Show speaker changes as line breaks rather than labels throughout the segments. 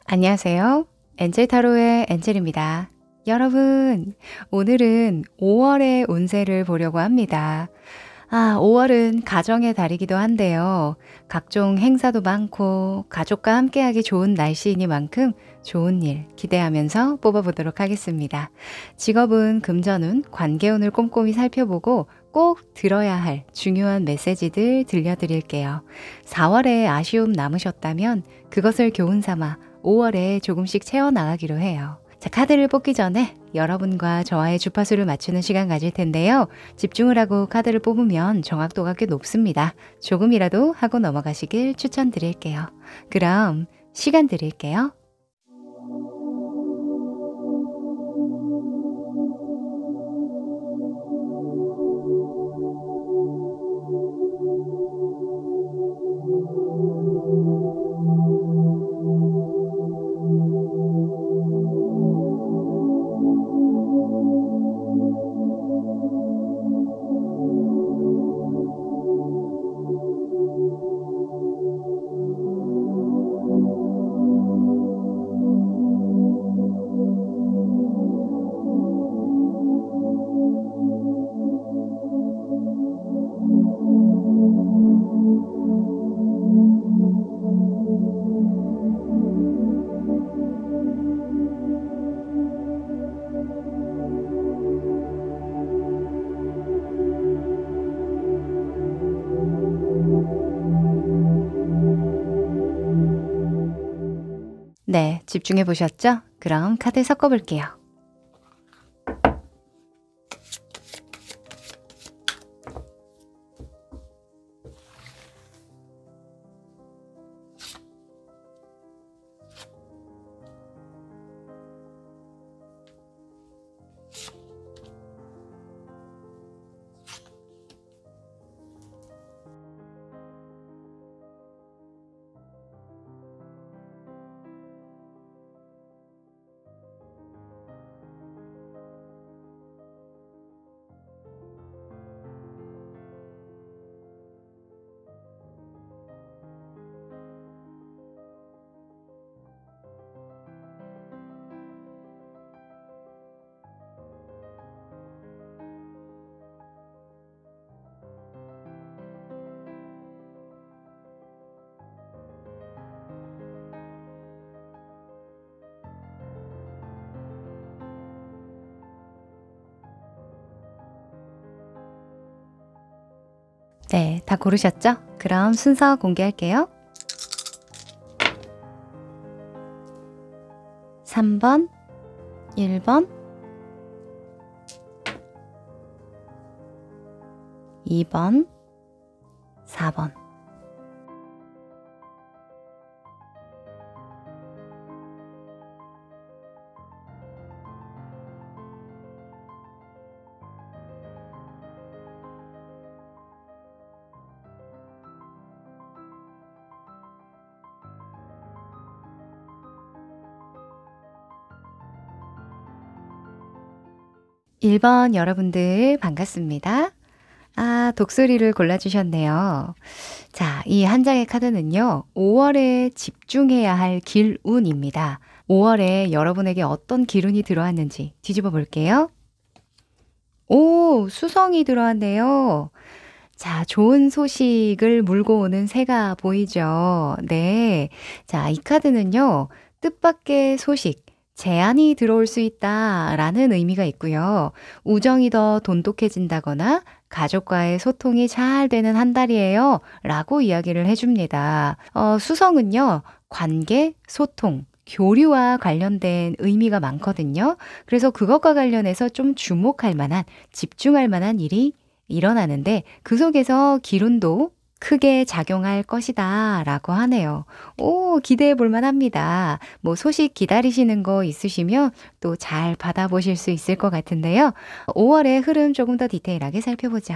안녕하세요. 엔젤 타로의 엔젤입니다. 여러분, 오늘은 5월의 운세를 보려고 합니다. 5월은 가정의 달이기도 한데요. 각종 행사도 많고 가족과 함께하기 좋은 날씨이니만큼 좋은 일 기대하면서 뽑아보도록 하겠습니다. 직업은 금전운, 관계운을 꼼꼼히 살펴보고 꼭 들어야 할 중요한 메시지들 들려드릴게요. 4월에 아쉬움 남으셨다면 그것을 교훈 삼아 5월에 조금씩 채워나가기로 해요. 자, 카드를 뽑기 전에 여러분과 저와의 주파수를 맞추는 시간 가질 텐데요. 집중을 하고 카드를 뽑으면 정확도가 꽤 높습니다. 조금이라도 하고 넘어가시길 추천드릴게요. 그럼 시간 드릴게요. 네, 집중해 보셨죠? 그럼 카드 섞어 볼게요. 네, 다 고르셨죠? 그럼 순서 공개할게요. 3번, 1번, 2번, 4번. 일 번 여러분들 반갑습니다. 독수리를 골라주셨네요. 자, 이 한 장의 카드는요, 5월에 집중해야 할 길운입니다. 5월에 여러분에게 어떤 길운이 들어왔는지 뒤집어 볼게요. 오, 수성이 들어왔네요. 자, 좋은 소식을 물고 오는 새가 보이죠? 네. 자, 이 카드는요, 뜻밖의 소식, 제안이 들어올 수 있다라는 의미가 있고요. 우정이 더 돈독해진다거나 가족과의 소통이 잘 되는 한 달이에요. 라고 이야기를 해줍니다. 수성은요, 관계, 소통, 교류와 관련된 의미가 많거든요. 그래서 그것과 관련해서 좀 주목할 만한, 집중할 만한 일이 일어나는데 그 속에서 기운도 크게 작용할 것이다 라고 하네요. 오, 기대해 볼 만합니다. 뭐 소식 기다리시는 거 있으시면 또 잘 받아보실 수 있을 것 같은데요. 5월의 흐름 조금 더 디테일하게 살펴보죠.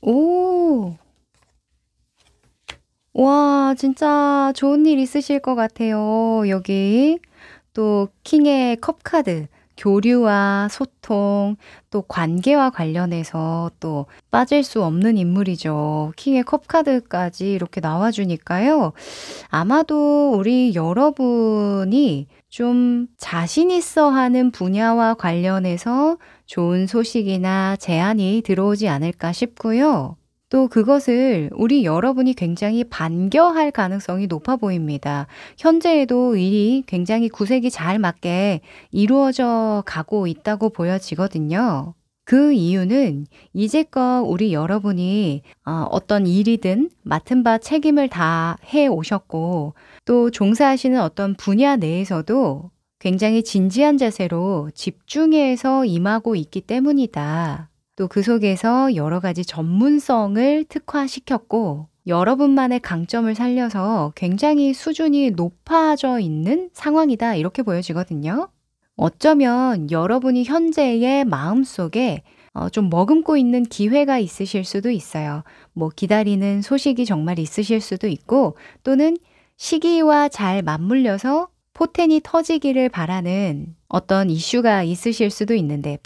오. 와, 진짜 좋은 일 있으실 것 같아요. 여기 또 킹의 컵 카드, 교류와 소통, 또 관계와 관련해서 또 빠질 수 없는 인물이죠. 킹의 컵 카드까지 이렇게 나와주니까요. 아마도 우리 여러분이 좀 자신 있어 하는 분야와 관련해서 좋은 소식이나 제안이 들어오지 않을까 싶고요. 또 그것을 우리 여러분이 굉장히 반겨할 가능성이 높아 보입니다. 현재에도 일이 굉장히 구색이 잘 맞게 이루어져 가고 있다고 보여지거든요. 그 이유는 이제껏 우리 여러분이 어떤 일이든 맡은 바 책임을 다 해 오셨고 또 종사하시는 어떤 분야 내에서도 굉장히 진지한 자세로 집중해서 임하고 있기 때문이다. 또 그 속에서 여러 가지 전문성을 특화시켰고 여러분만의 강점을 살려서 굉장히 수준이 높아져 있는 상황이다. 이렇게 보여지거든요. 어쩌면 여러분이 현재의 마음속에 좀 머금고 있는 기회가 있으실 수도 있어요. 뭐 기다리는 소식이 정말 있으실 수도 있고 또는 시기와 잘 맞물려서 포텐이 터지기를 바라는 어떤 이슈가 있으실 수도 있는데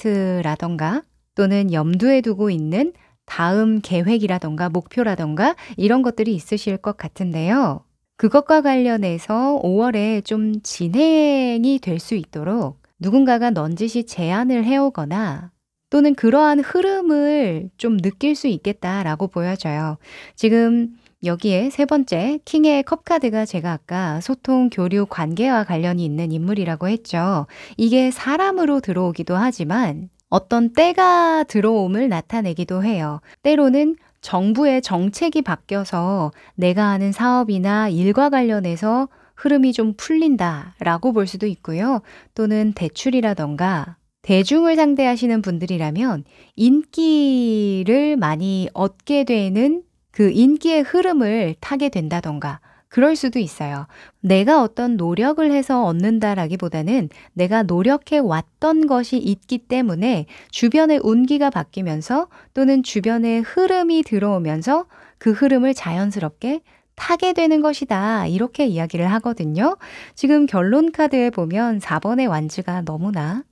프로젝트라던가 또는 염두에 두고 있는 다음 계획이라던가 목표라던가 이런 것들이 있으실 것 같은데요. 그것과 관련해서 5월에 좀 진행이 될 수 있도록 누군가가 넌지시 제안을 해오거나 또는 그러한 흐름을 좀 느낄 수 있겠다라고 보여져요. 지금 여기에 세 번째 킹의 컵 카드가 제가 아까 소통, 교류, 관계와 관련이 있는 인물이라고 했죠. 이게 사람으로 들어오기도 하지만 어떤 때가 들어옴을 나타내기도 해요. 때로는 정부의 정책이 바뀌어서 내가 하는 사업이나 일과 관련해서 흐름이 좀 풀린다라고 볼 수도 있고요. 또는 대출이라던가 대중을 상대하시는 분들이라면 인기를 많이 얻게 되는 그 인기의 흐름을 타게 된다던가 그럴 수도 있어요. 내가 어떤 노력을 해서 얻는다라기보다는 내가 노력해 왔던 것이 있기 때문에 주변의 운기가 바뀌면서 또는 주변의 흐름이 들어오면서 그 흐름을 자연스럽게 타게 되는 것이다. 이렇게 이야기를 하거든요. 지금 결론 카드에 보면 4번의 완즈가 너무나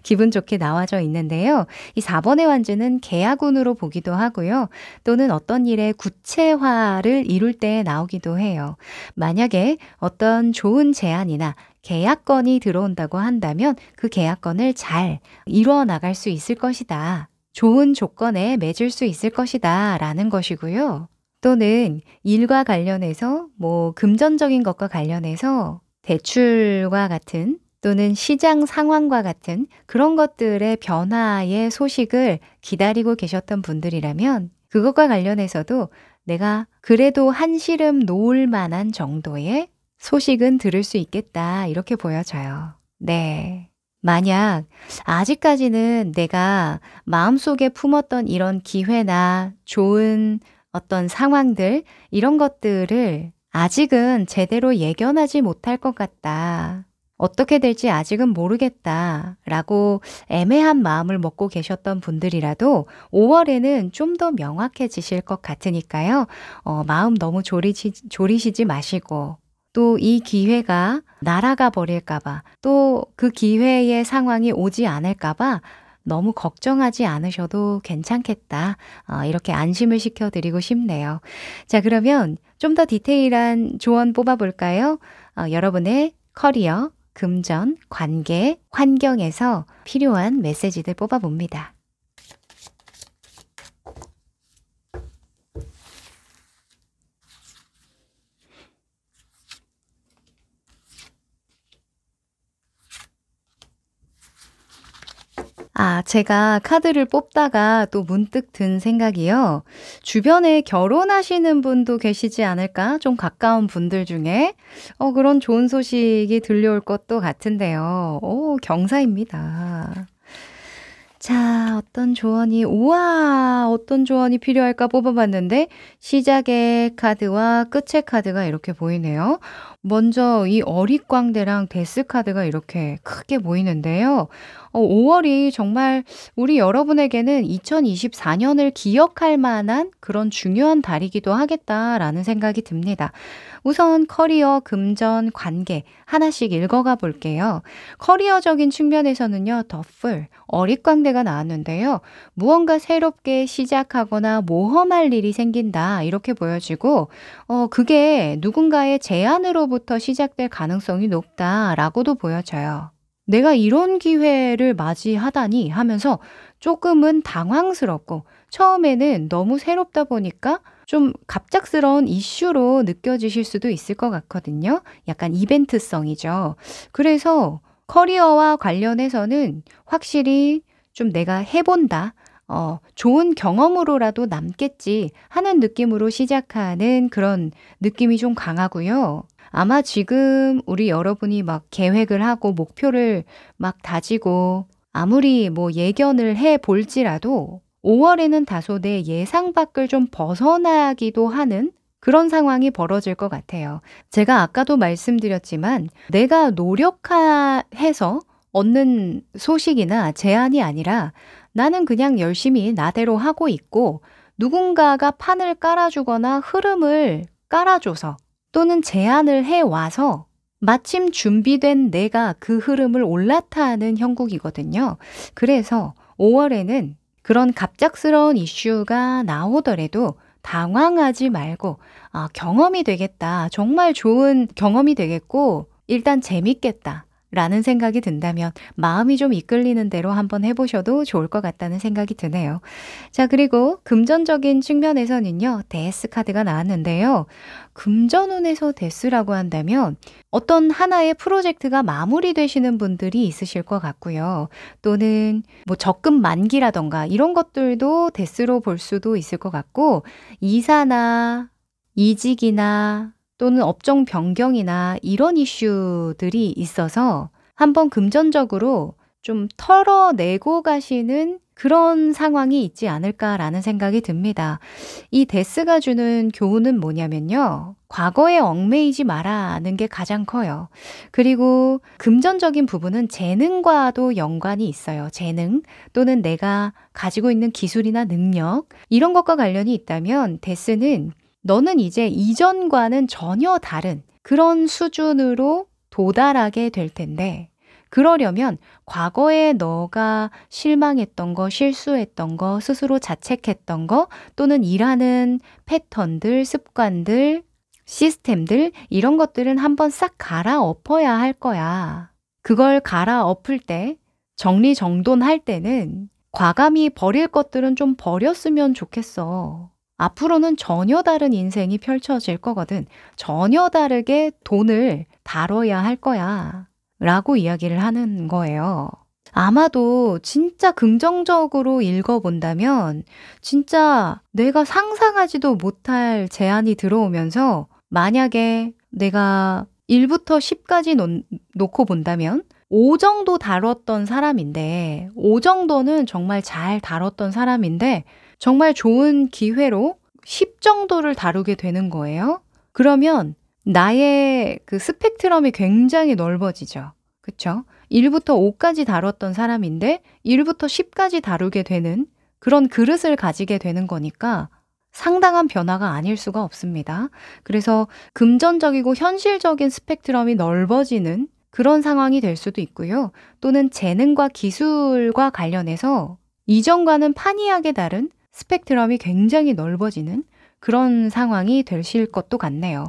기분 좋게 나와져 있는데요. 이 4번의 완즈는 계약운으로 보기도 하고요. 또는 어떤 일의 구체화를 이룰 때 나오기도 해요. 만약에 어떤 좋은 제안이나 계약건이 들어온다고 한다면 그 계약건을 잘 이루어 나갈 수 있을 것이다. 좋은 조건에 맺을 수 있을 것이다. 라는 것이고요. 또는 일과 관련해서 뭐 금전적인 것과 관련해서 대출과 같은 또는 시장 상황과 같은 그런 것들의 변화의 소식을 기다리고 계셨던 분들이라면 그것과 관련해서도 내가 그래도 한시름 놓을 만한 정도의 소식은 들을 수 있겠다 이렇게 보여져요. 네. 만약 아직까지는 내가 마음속에 품었던 이런 기회나 좋은 어떤 상황들 이런 것들을 아직은 제대로 예견하지 못할 것 같다. 어떻게 될지 아직은 모르겠다 라고 애매한 마음을 먹고 계셨던 분들이라도 5월에는 좀 더 명확해지실 것 같으니까요. 마음 너무 졸이시지 마시고 또 이 기회가 날아가 버릴까봐 또 그 기회의 상황이 오지 않을까봐 너무 걱정하지 않으셔도 괜찮겠다. 이렇게 안심을 시켜드리고 싶네요. 자, 그러면 좀 더 디테일한 조언 뽑아볼까요? 여러분의 커리어, 금전, 관계, 환경에서 필요한 메시지들 뽑아봅니다. 제가 카드를 뽑다가 또 문득 든 생각이요. 주변에 결혼하시는 분도 계시지 않을까? 좀 가까운 분들 중에. 그런 좋은 소식이 들려올 것도 같은데요. 경사입니다. 자, 어떤 조언이 필요할까 뽑아봤는데, 시작의 카드와 끝의 카드가 이렇게 보이네요. 먼저 이 어릿광대랑 데스카드가 이렇게 크게 보이는데요. 5월이 정말 우리 여러분에게는 2024년을 기억할 만한 그런 중요한 달이기도 하겠다라는 생각이 듭니다. 우선 커리어, 금전, 관계 하나씩 읽어가 볼게요. 커리어적인 측면에서는요, 더풀, 어릿광대가 나왔는데요. 무언가 새롭게 시작하거나 모험할 일이 생긴다 이렇게 보여지고 그게 누군가의 제안으로부터 시작될 가능성이 높다라고도 보여져요. 내가 이런 기회를 맞이하다니 하면서 조금은 당황스럽고 처음에는 너무 새롭다 보니까 좀 갑작스러운 이슈로 느껴지실 수도 있을 것 같거든요. 약간 이벤트성이죠. 그래서 커리어와 관련해서는 확실히 좀 내가 해본다. 좋은 경험으로라도 남겠지 하는 느낌으로 시작하는 그런 느낌이 좀 강하고요. 아마 지금 우리 여러분이 막 계획을 하고 목표를 막 다지고 아무리 뭐 예견을 해 볼지라도 5월에는 다소 내 예상 밖을 좀 벗어나기도 하는 그런 상황이 벌어질 것 같아요. 제가 아까도 말씀드렸지만 내가 노력해서 얻는 소식이나 제안이 아니라 나는 그냥 열심히 나대로 하고 있고 누군가가 판을 깔아주거나 흐름을 깔아줘서 또는 제안을 해와서 마침 준비된 내가 그 흐름을 올라타는 형국이거든요. 그래서 5월에는 그런 갑작스러운 이슈가 나오더라도 당황하지 말고 경험이 되겠다. 정말 좋은 경험이 되겠고 일단 재밌겠다. 라는 생각이 든다면 마음이 좀 이끌리는 대로 한번 해보셔도 좋을 것 같다는 생각이 드네요. 자, 그리고 금전적인 측면에서는요. 데스 카드가 나왔는데요. 금전운에서 데스라고 한다면 어떤 하나의 프로젝트가 마무리되시는 분들이 있으실 것 같고요. 또는 뭐 적금 만기라던가 이런 것들도 데스로 볼 수도 있을 것 같고 이사나 이직이나 또는 업종 변경이나 이런 이슈들이 있어서 한번 금전적으로 좀 털어내고 가시는 그런 상황이 있지 않을까라는 생각이 듭니다. 이 데스가 주는 교훈은 뭐냐면요. 과거에 얽매이지 마라는 게 가장 커요. 그리고 금전적인 부분은 재능과도 연관이 있어요. 재능 또는 내가 가지고 있는 기술이나 능력 이런 것과 관련이 있다면 데스는 너는 이제 이전과는 전혀 다른 그런 수준으로 도달하게 될 텐데 그러려면 과거에 너가 실망했던 거, 실수했던 거, 스스로 자책했던 거 또는 일하는 패턴들, 습관들, 시스템들 이런 것들은 한번 싹 갈아엎어야 할 거야. 그걸 갈아엎을 때, 정리정돈할 때는 과감히 버릴 것들은 좀 버렸으면 좋겠어. 앞으로는 전혀 다른 인생이 펼쳐질 거거든. 전혀 다르게 돈을 다뤄야 할 거야. 라고 이야기를 하는 거예요. 아마도 진짜 긍정적으로 읽어본다면 진짜 내가 상상하지도 못할 제안이 들어오면서 만약에 내가 1부터 10까지 놓고 본다면 5 정도 다뤘던 사람인데 5 정도는 정말 잘 다뤘던 사람인데 정말 좋은 기회로 10 정도를 다루게 되는 거예요. 그러면 나의 그 스펙트럼이 굉장히 넓어지죠. 그쵸? 1부터 5까지 다뤘던 사람인데 1부터 10까지 다루게 되는 그런 그릇을 가지게 되는 거니까 상당한 변화가 아닐 수가 없습니다. 그래서 금전적이고 현실적인 스펙트럼이 넓어지는 그런 상황이 될 수도 있고요. 또는 재능과 기술과 관련해서 이전과는 판이하게 다른 스펙트럼이 굉장히 넓어지는 그런 상황이 되실 것도 같네요.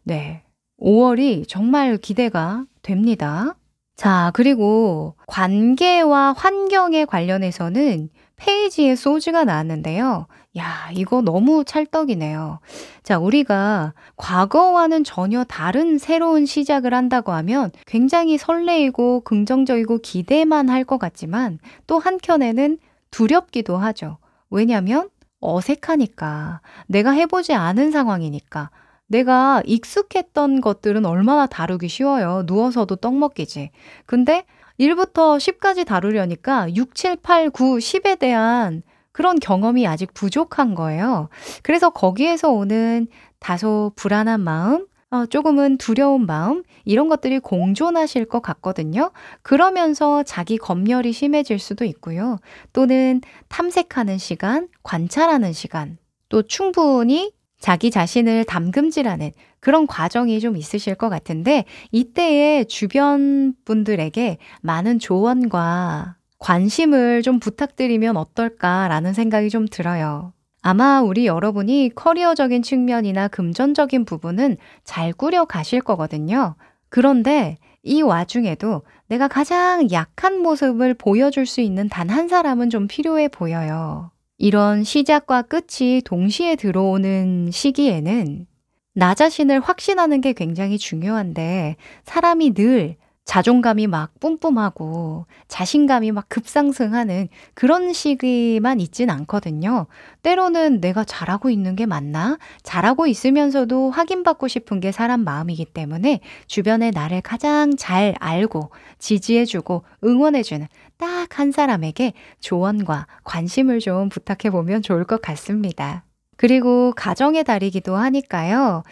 네. 5월이 정말 기대가 됩니다. 자, 그리고 관계와 환경에 관련해서는 페이지에 소즈가 나왔는데요. 야, 이거 너무 찰떡이네요. 자, 우리가 과거와는 전혀 다른 새로운 시작을 한다고 하면 굉장히 설레이고 긍정적이고 기대만 할 것 같지만 또 한켠에는 두렵기도 하죠. 왜냐면 어색하니까. 내가 해보지 않은 상황이니까. 내가 익숙했던 것들은 얼마나 다루기 쉬워요. 누워서도 떡 먹기지. 근데 1부터 10까지 다루려니까 6, 7, 8, 9, 10에 대한 그런 경험이 아직 부족한 거예요. 그래서 거기에서 오는 다소 불안한 마음, 조금은 두려운 마음, 이런 것들이 공존하실 것 같거든요. 그러면서 자기 검열이 심해질 수도 있고요. 또는 탐색하는 시간, 관찰하는 시간, 또 충분히 자기 자신을 담금질하는 그런 과정이 좀 있으실 것 같은데, 이때에 주변 분들에게 많은 조언과 관심을 좀 부탁드리면 어떨까라는 생각이 좀 들어요. 아마 우리 여러분이 커리어적인 측면이나 금전적인 부분은 잘 꾸려 가실 거거든요. 그런데 이 와중에도 내가 가장 약한 모습을 보여줄 수 있는 단 한 사람은 좀 필요해 보여요. 이런 시작과 끝이 동시에 들어오는 시기에는 나 자신을 확신하는 게 굉장히 중요한데, 사람이 늘 자존감이 막 뿜뿜하고 자신감이 막 급상승하는 그런 시기만 있진 않거든요. 때로는 내가 잘하고 있는 게 맞나? 잘하고 있으면서도 확인받고 싶은 게 사람 마음이기 때문에 주변에 나를 가장 잘 알고 지지해주고 응원해주는 딱 한 사람에게 조언과 관심을 좀 부탁해 보면 좋을 것 같습니다. 그리고 가정의 달이기도 하니까요.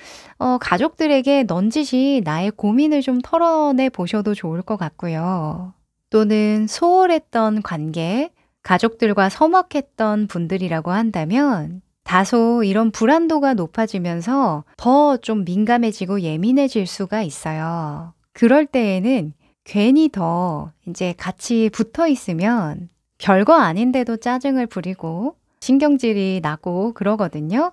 가족들에게 넌지시 나의 고민을 좀 털어내 보셔도 좋을 것 같고요. 또는 소홀했던 관계, 가족들과 서먹했던 분들이라고 한다면 다소 이런 불안도가 높아지면서 더 좀 민감해지고 예민해질 수가 있어요. 그럴 때에는 괜히 더 이제 같이 붙어 있으면 별거 아닌데도 짜증을 부리고 신경질이 나고 그러거든요.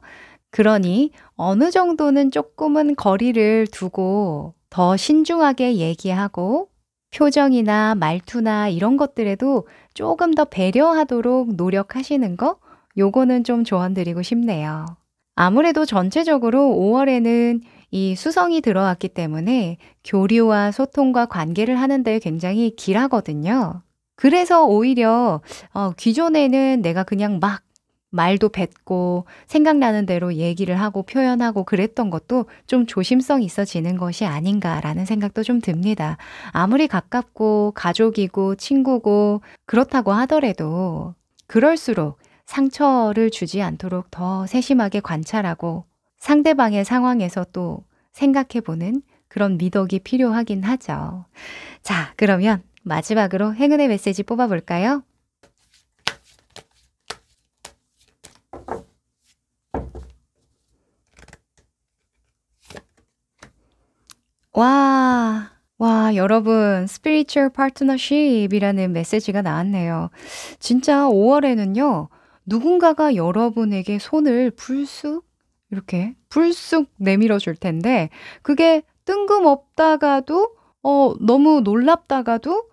그러니 어느 정도는 조금은 거리를 두고 더 신중하게 얘기하고 표정이나 말투나 이런 것들에도 조금 더 배려하도록 노력하시는 거, 요거는 좀 조언드리고 싶네요. 아무래도 전체적으로 5월에는 이 수성이 들어왔기 때문에 교류와 소통과 관계를 하는 데 굉장히 길하거든요. 그래서 오히려 기존에는 내가 그냥 막 말도 뱉고 생각나는 대로 얘기를 하고 표현하고 그랬던 것도 좀 조심성이 있어지는 것이 아닌가라는 생각도 좀 듭니다. 아무리 가깝고 가족이고 친구고 그렇다고 하더라도 그럴수록 상처를 주지 않도록 더 세심하게 관찰하고 상대방의 상황에서 또 생각해보는 그런 미덕이 필요하긴 하죠. 자, 그러면 마지막으로 행운의 메시지 뽑아볼까요? 와, 여러분, Spiritual Partnership이라는 메시지가 나왔네요. 진짜 5월에는요, 누군가가 여러분에게 손을 이렇게 불쑥 내밀어 줄 텐데, 그게 뜬금없다가도, 너무 놀랍다가도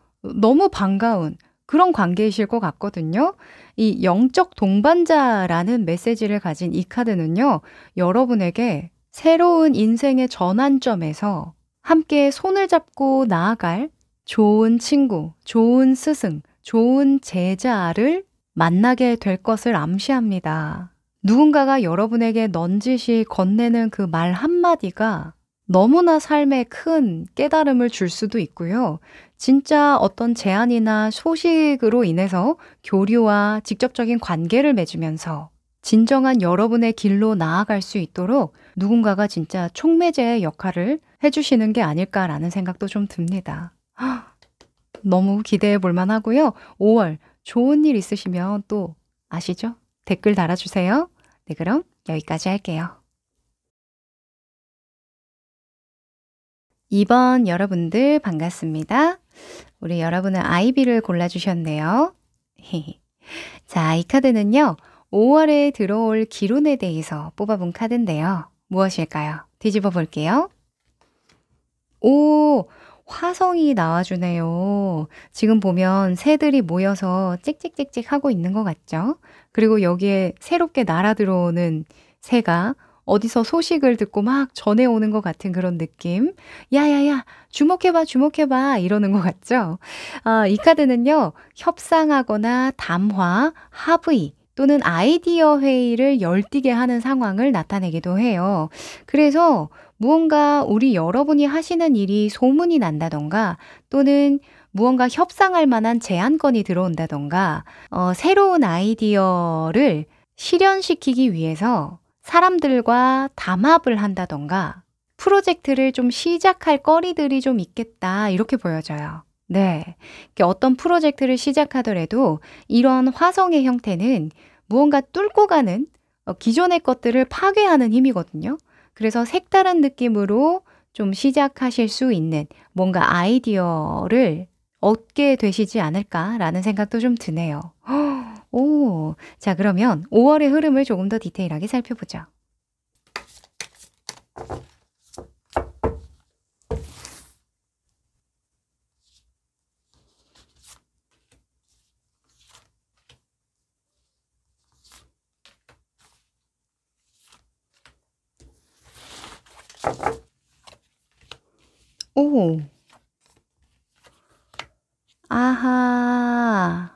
너무 반가운 그런 관계이실 것 같거든요. 이 영적 동반자라는 메시지를 가진 이 카드는요, 여러분에게 새로운 인생의 전환점에서 함께 손을 잡고 나아갈 좋은 친구, 좋은 스승, 좋은 제자를 만나게 될 것을 암시합니다. 누군가가 여러분에게 넌지시 건네는 그 말 한마디가 너무나 삶에 큰 깨달음을 줄 수도 있고요. 진짜 어떤 제안이나 소식으로 인해서 교류와 직접적인 관계를 맺으면서 진정한 여러분의 길로 나아갈 수 있도록 누군가가 진짜 촉매제의 역할을 해주시는 게 아닐까라는 생각도 좀 듭니다. 너무 기대해 볼 만하고요. 5월 좋은 일 있으시면 또 아시죠? 댓글 달아주세요. 네, 그럼 여기까지 할게요. 2번 여러분들 반갑습니다. 우리 여러분은 아이비를 골라주셨네요. 자, 이 카드는요. 5월에 들어올 기운에 대해서 뽑아본 카드인데요. 무엇일까요? 뒤집어 볼게요. 오, 화성이 나와주네요. 지금 보면 새들이 모여서 찍찍찍찍 하고 있는 것 같죠? 그리고 여기에 새롭게 날아 들어오는 새가 어디서 소식을 듣고 막 전해오는 것 같은 그런 느낌. 야야야, 주목해봐, 주목해봐 이러는 것 같죠? 이 카드는요. 협상하거나 담화, 합의 또는 아이디어 회의를 열띠게 하는 상황을 나타내기도 해요. 그래서 무언가 우리 여러분이 하시는 일이 소문이 난다던가 또는 무언가 협상할 만한 제안건이 들어온다던가 새로운 아이디어를 실현시키기 위해서 사람들과 담합을 한다던가 프로젝트를 좀 시작할 거리들이 좀 있겠다. 이렇게 보여져요. 네. 이렇게 어떤 프로젝트를 시작하더라도 이런 화성의 형태는 무언가 뚫고 가는 기존의 것들을 파괴하는 힘이거든요. 그래서 색다른 느낌으로 좀 시작하실 수 있는 뭔가 아이디어를 얻게 되시지 않을까라는 생각도 좀 드네요. 오, 자, 그러면 5월의 흐름을 조금 더 디테일하게 살펴보죠. 오, 아하.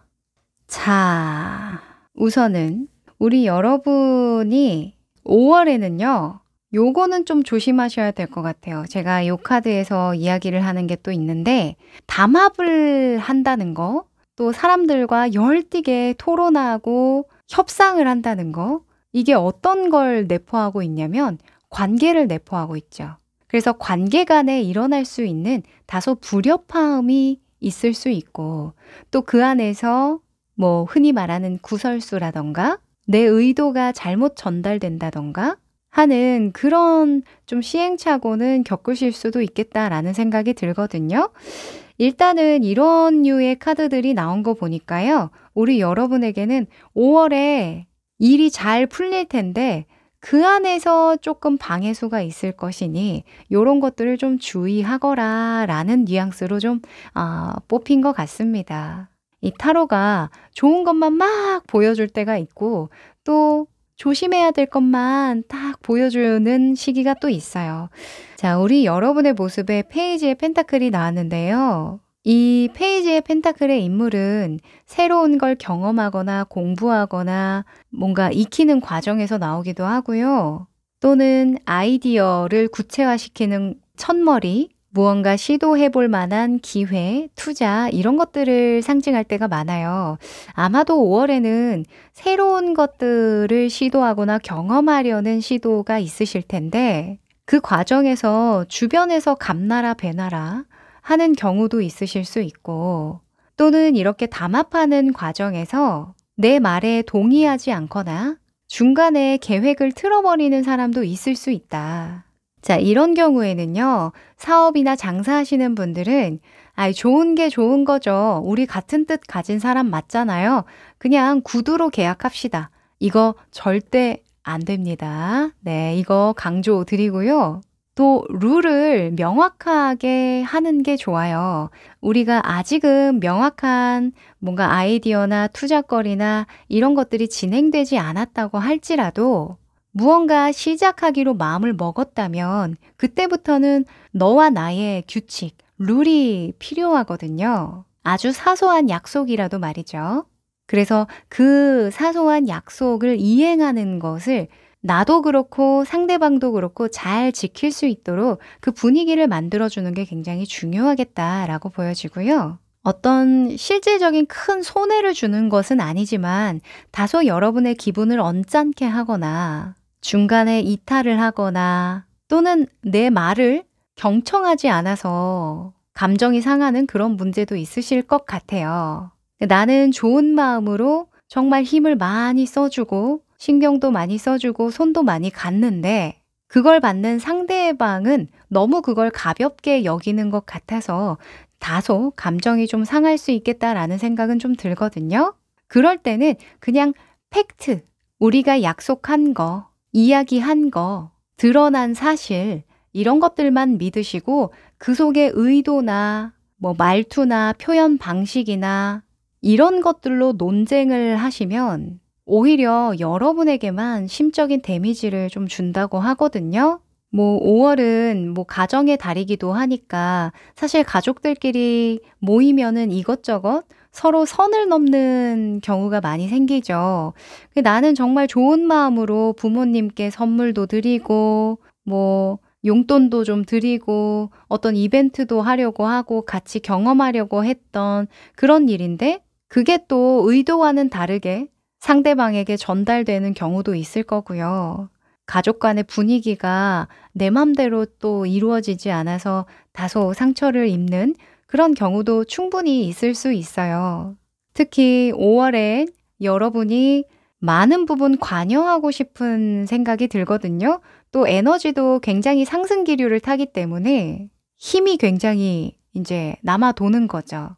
자, 우선은 우리 여러분이 5월에는요, 요거는 좀 조심하셔야 될 것 같아요. 제가 요 카드에서 이야기를 하는 게 또 있는데, 담합을 한다는 거, 또 사람들과 열띠게 토론하고 협상을 한다는 거, 이게 어떤 걸 내포하고 있냐면, 관계를 내포하고 있죠. 그래서 관계 간에 일어날 수 있는 다소 불협화음이 있을 수 있고, 또 그 안에서 뭐 흔히 말하는 구설수라던가 내 의도가 잘못 전달된다던가 하는 그런 좀 시행착오는 겪으실 수도 있겠다라는 생각이 들거든요. 일단은 이런 류의 카드들이 나온 거 보니까요. 우리 여러분에게는 5월에 일이 잘 풀릴 텐데 그 안에서 조금 방해수가 있을 것이니 요런 것들을 좀 주의하거라 라는 뉘앙스로 좀 뽑힌 것 같습니다. 이 타로가 좋은 것만 막 보여줄 때가 있고 또 조심해야 될 것만 딱 보여주는 시기가 또 있어요. 자, 우리 여러분의 모습에 페이지의 펜타클이 나왔는데요. 이 페이지의 펜타클의 인물은 새로운 걸 경험하거나 공부하거나 뭔가 익히는 과정에서 나오기도 하고요. 또는 아이디어를 구체화시키는 첫머리, 무언가 시도해 볼 만한 기회, 투자 이런 것들을 상징할 때가 많아요. 아마도 5월에는 새로운 것들을 시도하거나 경험하려는 시도가 있으실 텐데 그 과정에서 주변에서 감나라 배나라 하는 경우도 있으실 수 있고 또는 이렇게 담합하는 과정에서 내 말에 동의하지 않거나 중간에 계획을 틀어버리는 사람도 있을 수 있다. 자, 이런 경우에는요, 사업이나 장사하시는 분들은 좋은 게 좋은 거죠. 우리 같은 뜻 가진 사람 맞잖아요. 그냥 구두로 계약합시다. 이거 절대 안 됩니다. 네, 이거 강조 드리고요. 또 룰을 명확하게 하는 게 좋아요. 우리가 아직은 명확한 뭔가 아이디어나 투자거리나 이런 것들이 진행되지 않았다고 할지라도 무언가 시작하기로 마음을 먹었다면 그때부터는 너와 나의 규칙, 룰이 필요하거든요. 아주 사소한 약속이라도 말이죠. 그래서 그 사소한 약속을 이행하는 것을 나도 그렇고 상대방도 그렇고 잘 지킬 수 있도록 그 분위기를 만들어주는 게 굉장히 중요하겠다라고 보여지고요. 어떤 실질적인 큰 손해를 주는 것은 아니지만 다소 여러분의 기분을 언짢게 하거나 중간에 이탈을 하거나 또는 내 말을 경청하지 않아서 감정이 상하는 그런 문제도 있으실 것 같아요. 나는 좋은 마음으로 정말 힘을 많이 써주고 신경도 많이 써주고 손도 많이 갔는데 그걸 받는 상대방은 너무 그걸 가볍게 여기는 것 같아서 다소 감정이 좀 상할 수 있겠다라는 생각은 좀 들거든요. 그럴 때는 그냥 팩트, 우리가 약속한 거, 이야기한 거, 드러난 사실 이런 것들만 믿으시고 그 속에 의도나 뭐 말투나 표현 방식이나 이런 것들로 논쟁을 하시면 오히려 여러분에게만 심적인 데미지를 좀 준다고 하거든요. 뭐 5월은 뭐 가정의 달이기도 하니까 사실 가족들끼리 모이면은 이것저것 서로 선을 넘는 경우가 많이 생기죠. 나는 정말 좋은 마음으로 부모님께 선물도 드리고 뭐 용돈도 좀 드리고 어떤 이벤트도 하려고 하고 같이 경험하려고 했던 그런 일인데 그게 또 의도와는 다르게 상대방에게 전달되는 경우도 있을 거고요. 가족 간의 분위기가 내 맘대로 또 이루어지지 않아서 다소 상처를 입는 그런 경우도 충분히 있을 수 있어요. 특히 5월엔 여러분이 많은 부분 관여하고 싶은 생각이 들거든요. 또 에너지도 굉장히 상승 기류를 타기 때문에 힘이 굉장히 이제 남아 도는 거죠.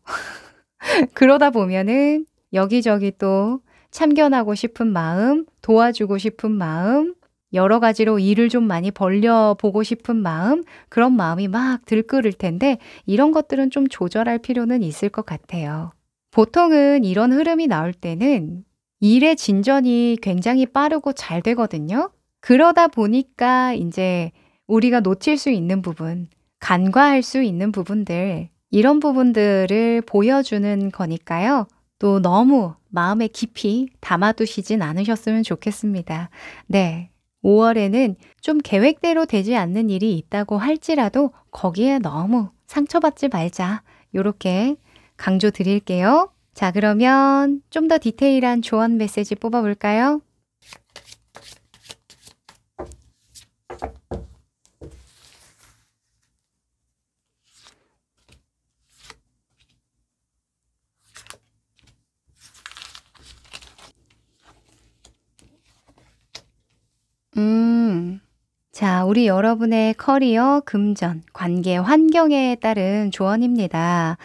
그러다 보면은 여기저기 또 참견하고 싶은 마음, 도와주고 싶은 마음, 여러 가지로 일을 좀 많이 벌려보고 싶은 마음, 그런 마음이 막 들끓을 텐데 이런 것들은 좀 조절할 필요는 있을 것 같아요. 보통은 이런 흐름이 나올 때는 일의 진전이 굉장히 빠르고 잘 되거든요. 그러다 보니까 이제 우리가 놓칠 수 있는 부분, 간과할 수 있는 부분들, 이런 부분들을 보여주는 거니까요. 또 너무 마음에 깊이 담아두시진 않으셨으면 좋겠습니다. 네. 5월에는 좀 계획대로 되지 않는 일이 있다고 할지라도 거기에 너무 상처받지 말자. 요렇게 강조 드릴게요. 자, 그러면 좀 더 디테일한 조언 메시지 뽑아볼까요? 자, 우리 여러분의 커리어, 금전, 관계, 환경에 따른 조언입니다.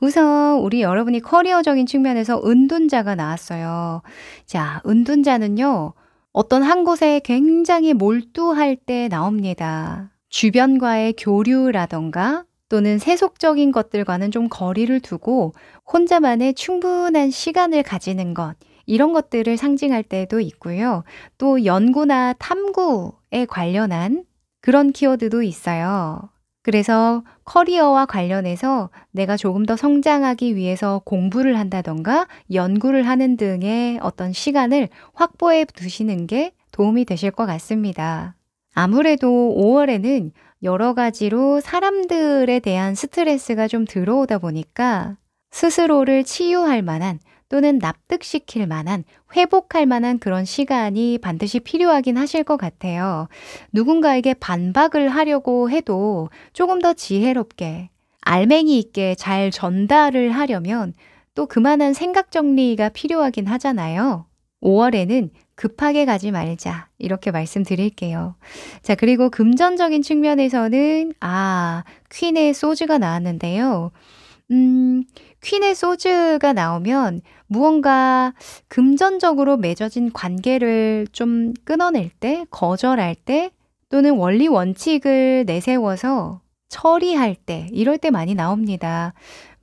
우선 우리 여러분이 커리어적인 측면에서 은둔자가 나왔어요. 자, 은둔자는요, 어떤 한 곳에 굉장히 몰두할 때 나옵니다. 주변과의 교류라던가 또는 세속적인 것들과는 좀 거리를 두고 혼자만의 충분한 시간을 가지는 것, 이런 것들을 상징할 때도 있고요. 또 연구나 탐구에 관련한 그런 키워드도 있어요. 그래서 커리어와 관련해서 내가 조금 더 성장하기 위해서 공부를 한다던가 연구를 하는 등의 어떤 시간을 확보해 두시는 게 도움이 되실 것 같습니다. 아무래도 5월에는 여러 가지로 사람들에 대한 스트레스가 좀 들어오다 보니까 스스로를 치유할 만한 또는 납득시킬 만한, 회복할 만한 그런 시간이 반드시 필요하긴 하실 것 같아요. 누군가에게 반박을 하려고 해도 조금 더 지혜롭게, 알맹이 있게 잘 전달을 하려면 또 그만한 생각 정리가 필요하긴 하잖아요. 5월에는 급하게 가지 말자. 이렇게 말씀드릴게요. 자, 그리고 금전적인 측면에서는, 퀸의 소즈가 나왔는데요. 퀸의 소즈가 나오면 무언가 금전적으로 맺어진 관계를 좀 끊어낼 때, 거절할 때, 또는 원리 원칙을 내세워서 처리할 때, 이럴 때 많이 나옵니다.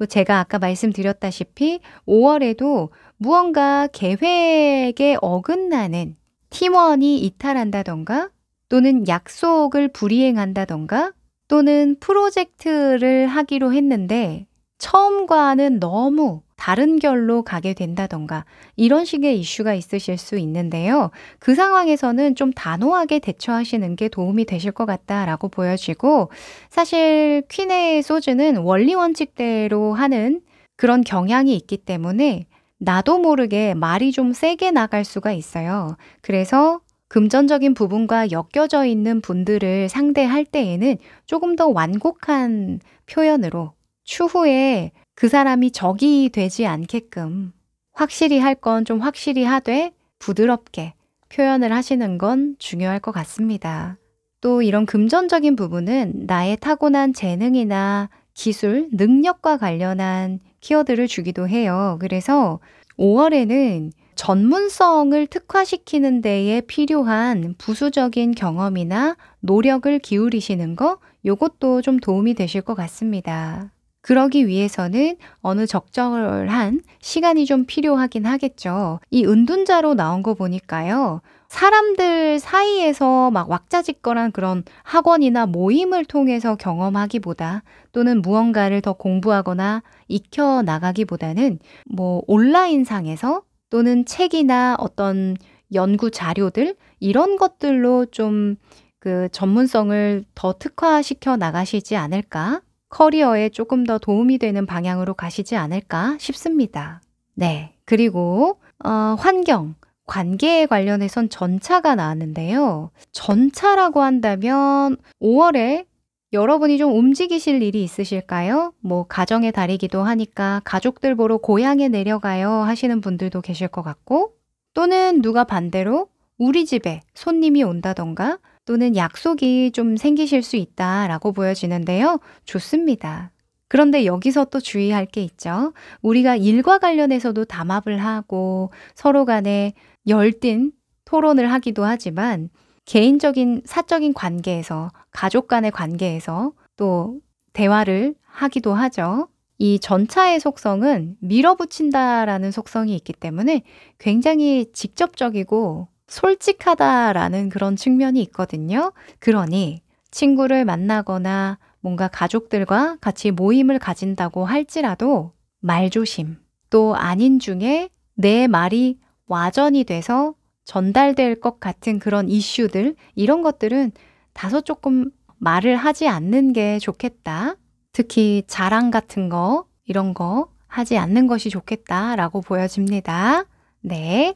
제가 아까 말씀드렸다시피 5월에도 무언가 계획에 어긋나는 팀원이 이탈한다던가, 또는 약속을 불이행한다던가, 또는 프로젝트를 하기로 했는데 처음과는 너무 다른 결로 가게 된다던가 이런 식의 이슈가 있으실 수 있는데요. 그 상황에서는 좀 단호하게 대처하시는 게 도움이 되실 것 같다라고 보여지고, 사실 퀸의 소즈는 원리 원칙대로 하는 그런 경향이 있기 때문에 나도 모르게 말이 좀 세게 나갈 수가 있어요. 그래서 금전적인 부분과 엮여져 있는 분들을 상대할 때에는 조금 더 완곡한 표현으로 추후에 그 사람이 적이 되지 않게끔 확실히 할 건 좀 확실히 하되 부드럽게 표현을 하시는 건 중요할 것 같습니다. 또 이런 금전적인 부분은 나의 타고난 재능이나 기술, 능력과 관련한 키워드를 주기도 해요. 그래서 5월에는 전문성을 특화시키는 데에 필요한 부수적인 경험이나 노력을 기울이시는 거, 요것도 좀 도움이 되실 것 같습니다. 그러기 위해서는 어느 적절한 시간이 좀 필요하긴 하겠죠. 이 은둔자로 나온 거 보니까요. 사람들 사이에서 막 왁자지껄한 그런 학원이나 모임을 통해서 경험하기보다, 또는 무언가를 더 공부하거나 익혀 나가기보다는 온라인상에서 또는 책이나 어떤 연구 자료들, 이런 것들로 좀 그 전문성을 더 특화시켜 나가시지 않을까? 커리어에 조금 더 도움이 되는 방향으로 가시지 않을까 싶습니다. 네. 그리고 환경, 관계에 관련해선 전차가 나왔는데요. 전차라고 한다면 5월에 여러분이 좀 움직이실 일이 있으실까요? 뭐 가정의 달이기도 하니까 가족들 보러 고향에 내려가요 하시는 분들도 계실 것 같고, 또는 누가 반대로 우리 집에 손님이 온다던가 또는 약속이 좀 생기실 수 있다라고 보여지는데요. 좋습니다. 그런데 여기서 또 주의할 게 있죠. 우리가 일과 관련해서도 담합을 하고 서로 간에 열띤 토론을 하기도 하지만 개인적인 사적인 관계에서, 가족 간의 관계에서 또 대화를 하기도 하죠. 이 전차의 속성은 밀어붙인다라는 속성이 있기 때문에 굉장히 직접적이고 솔직하다라는 그런 측면이 있거든요. 그러니 친구를 만나거나 뭔가 가족들과 같이 모임을 가진다고 할지라도 말조심, 또 아닌 중에 내 말이 와전이 돼서 전달될 것 같은 그런 이슈들, 이런 것들은 다소 조금 말을 하지 않는 게 좋겠다. 특히 자랑 같은 거, 이런 거 하지 않는 것이 좋겠다라고 보여집니다. 네.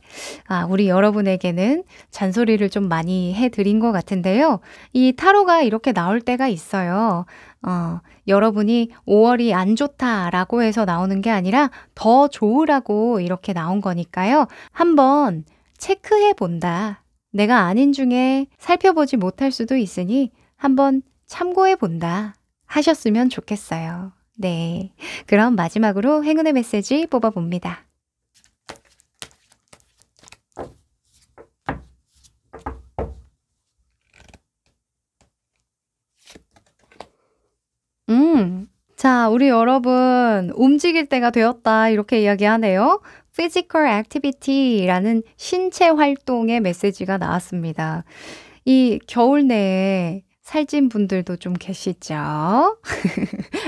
우리 여러분에게는 잔소리를 좀 많이 해드린 것 같은데요. 이 타로가 이렇게 나올 때가 있어요. 여러분이 5월이 안 좋다라고 해서 나오는 게 아니라 더 좋으라고 이렇게 나온 거니까요. 한번 체크해 본다. 내가 아닌 중에 살펴보지 못할 수도 있으니 한번 참고해 본다 하셨으면 좋겠어요. 네. 그럼 마지막으로 행운의 메시지 뽑아봅니다. 자, 우리 여러분, 움직일 때가 되었다. 이렇게 이야기하네요. Physical Activity라는 신체 활동의 메시지가 나왔습니다. 이 겨울 내에 살찐 분들도 좀 계시죠?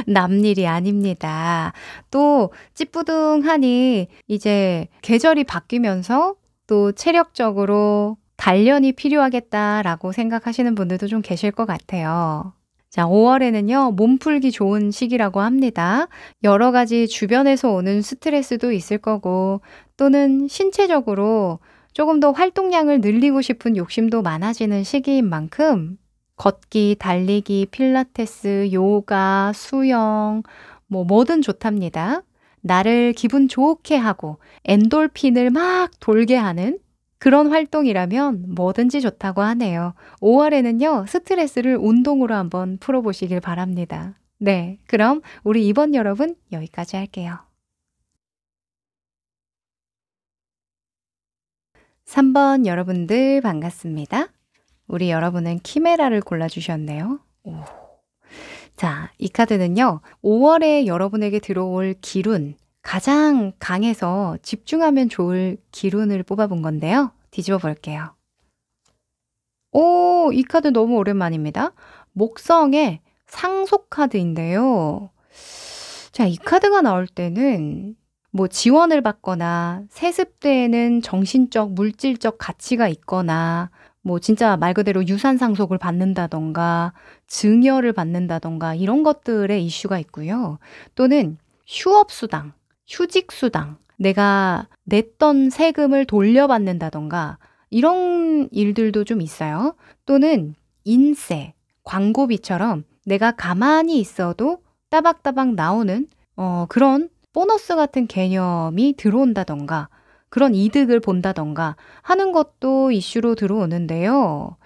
남일이 아닙니다. 또 찌뿌둥하니 이제 계절이 바뀌면서 또 체력적으로 단련이 필요하겠다라고 생각하시는 분들도 좀 계실 것 같아요. 자, 5월에는요, 몸풀기 좋은 시기라고 합니다. 여러 가지 주변에서 오는 스트레스도 있을 거고, 또는 신체적으로 조금 더 활동량을 늘리고 싶은 욕심도 많아지는 시기인 만큼, 걷기, 달리기, 필라테스, 요가, 수영, 뭐든 좋답니다. 나를 기분 좋게 하고 엔돌핀을 막 돌게 하는 그런 활동이라면 뭐든지 좋다고 하네요. 5월에는요, 스트레스를 운동으로 한번 풀어보시길 바랍니다. 네, 그럼 우리 이번 여러분 여기까지 할게요. 3번 여러분들 반갑습니다. 우리 여러분은 키메라를 골라주셨네요. 오. 자, 이 카드는요, 5월에 여러분에게 들어올 기운, 가장 강해서 집중하면 좋을 기운을 뽑아본 건데요. 뒤집어 볼게요. 오, 이 카드 너무 오랜만입니다. 목성의 상속 카드인데요. 자, 이 카드가 나올 때는 뭐 지원을 받거나 세습되는 정신적, 물질적 가치가 있거나 뭐 진짜 말 그대로 유산 상속을 받는다던가 증여를 받는다던가 이런 것들의 이슈가 있고요. 또는 휴업수당, 휴직수당, 내가 냈던 세금을 돌려받는다던가 이런 일들도 좀 있어요. 또는 인세, 광고비처럼 내가 가만히 있어도 따박따박 나오는 그런 보너스 같은 개념이 들어온다던가 그런 이득을 본다던가 하는 것도 이슈로 들어오는데요.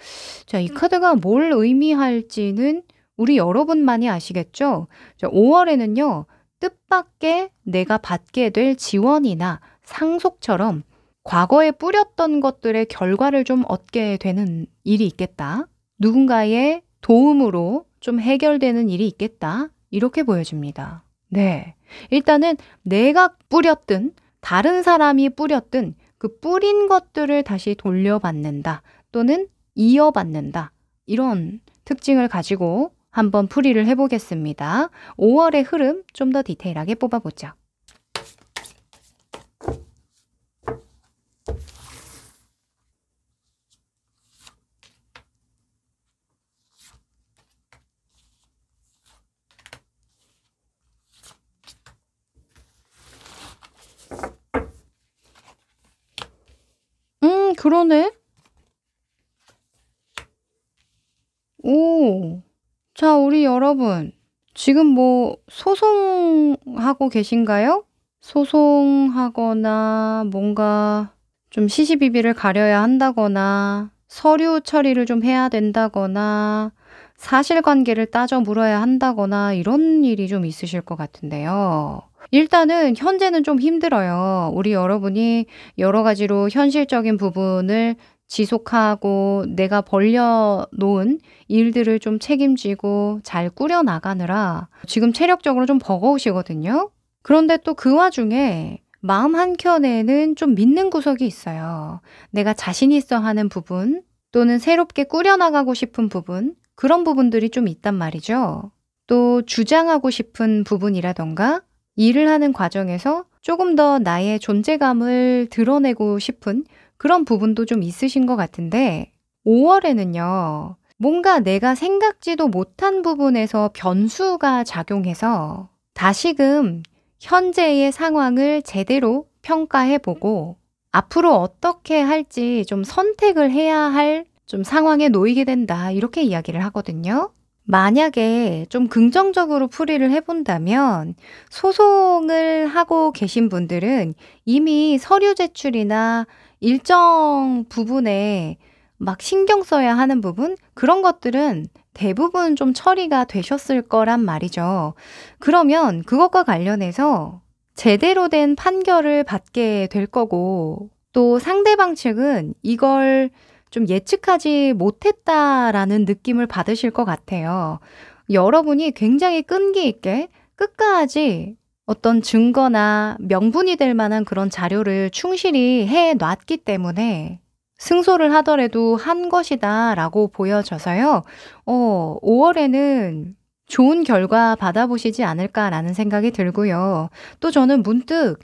자, 이 카드가 뭘 의미할지는 우리 여러분만이 아시겠죠? 자, 5월에는요. 뜻밖의 내가 받게 될 지원이나 상속처럼 과거에 뿌렸던 것들의 결과를 좀 얻게 되는 일이 있겠다. 누군가의 도움으로 좀 해결되는 일이 있겠다. 이렇게 보여집니다. 네. 일단은 내가 뿌렸든 다른 사람이 뿌렸든 그 뿌린 것들을 다시 돌려받는다. 또는 이어받는다. 이런 특징을 가지고 한번 풀이를 해보겠습니다. 5월의 흐름 좀 더 디테일하게 뽑아보죠. 그러네. 오. 자, 우리 여러분. 지금 뭐 소송하고 계신가요? 소송하거나 뭔가 좀 시시비비를 가려야 한다거나 서류 처리를 좀 해야 된다거나 사실관계를 따져 물어야 한다거나 이런 일이 좀 있으실 것 같은데요. 일단은 현재는 좀 힘들어요. 우리 여러분이 여러 가지로 현실적인 부분을 지속하고 내가 벌려놓은 일들을 좀 책임지고 잘 꾸려나가느라 지금 체력적으로 좀 버거우시거든요. 그런데 또 그 와중에 마음 한켠에는 좀 믿는 구석이 있어요. 내가 자신 있어 하는 부분 또는 새롭게 꾸려나가고 싶은 부분 그런 부분들이 좀 있단 말이죠. 또 주장하고 싶은 부분이라던가 일을 하는 과정에서 조금 더 나의 존재감을 드러내고 싶은 그런 부분도 좀 있으신 것 같은데 5월에는요. 뭔가 내가 생각지도 못한 부분에서 변수가 작용해서 다시금 현재의 상황을 제대로 평가해보고 앞으로 어떻게 할지 좀 선택을 해야 할 좀 상황에 놓이게 된다. 이렇게 이야기를 하거든요. 만약에 좀 긍정적으로 풀이를 해본다면 소송을 하고 계신 분들은 이미 서류 제출이나 일정 부분에 막 신경 써야 하는 부분 그런 것들은 대부분 좀 처리가 되셨을 거란 말이죠. 그러면 그것과 관련해서 제대로 된 판결을 받게 될 거고 또 상대방 측은 이걸 좀 예측하지 못했다라는 느낌을 받으실 것 같아요. 여러분이 굉장히 끈기 있게 끝까지 어떤 증거나 명분이 될 만한 그런 자료를 충실히 해 놨기 때문에 승소를 하더라도 한 것이다 라고 보여져서요. 5월에는 좋은 결과 받아보시지 않을까라는 생각이 들고요. 또 저는 문득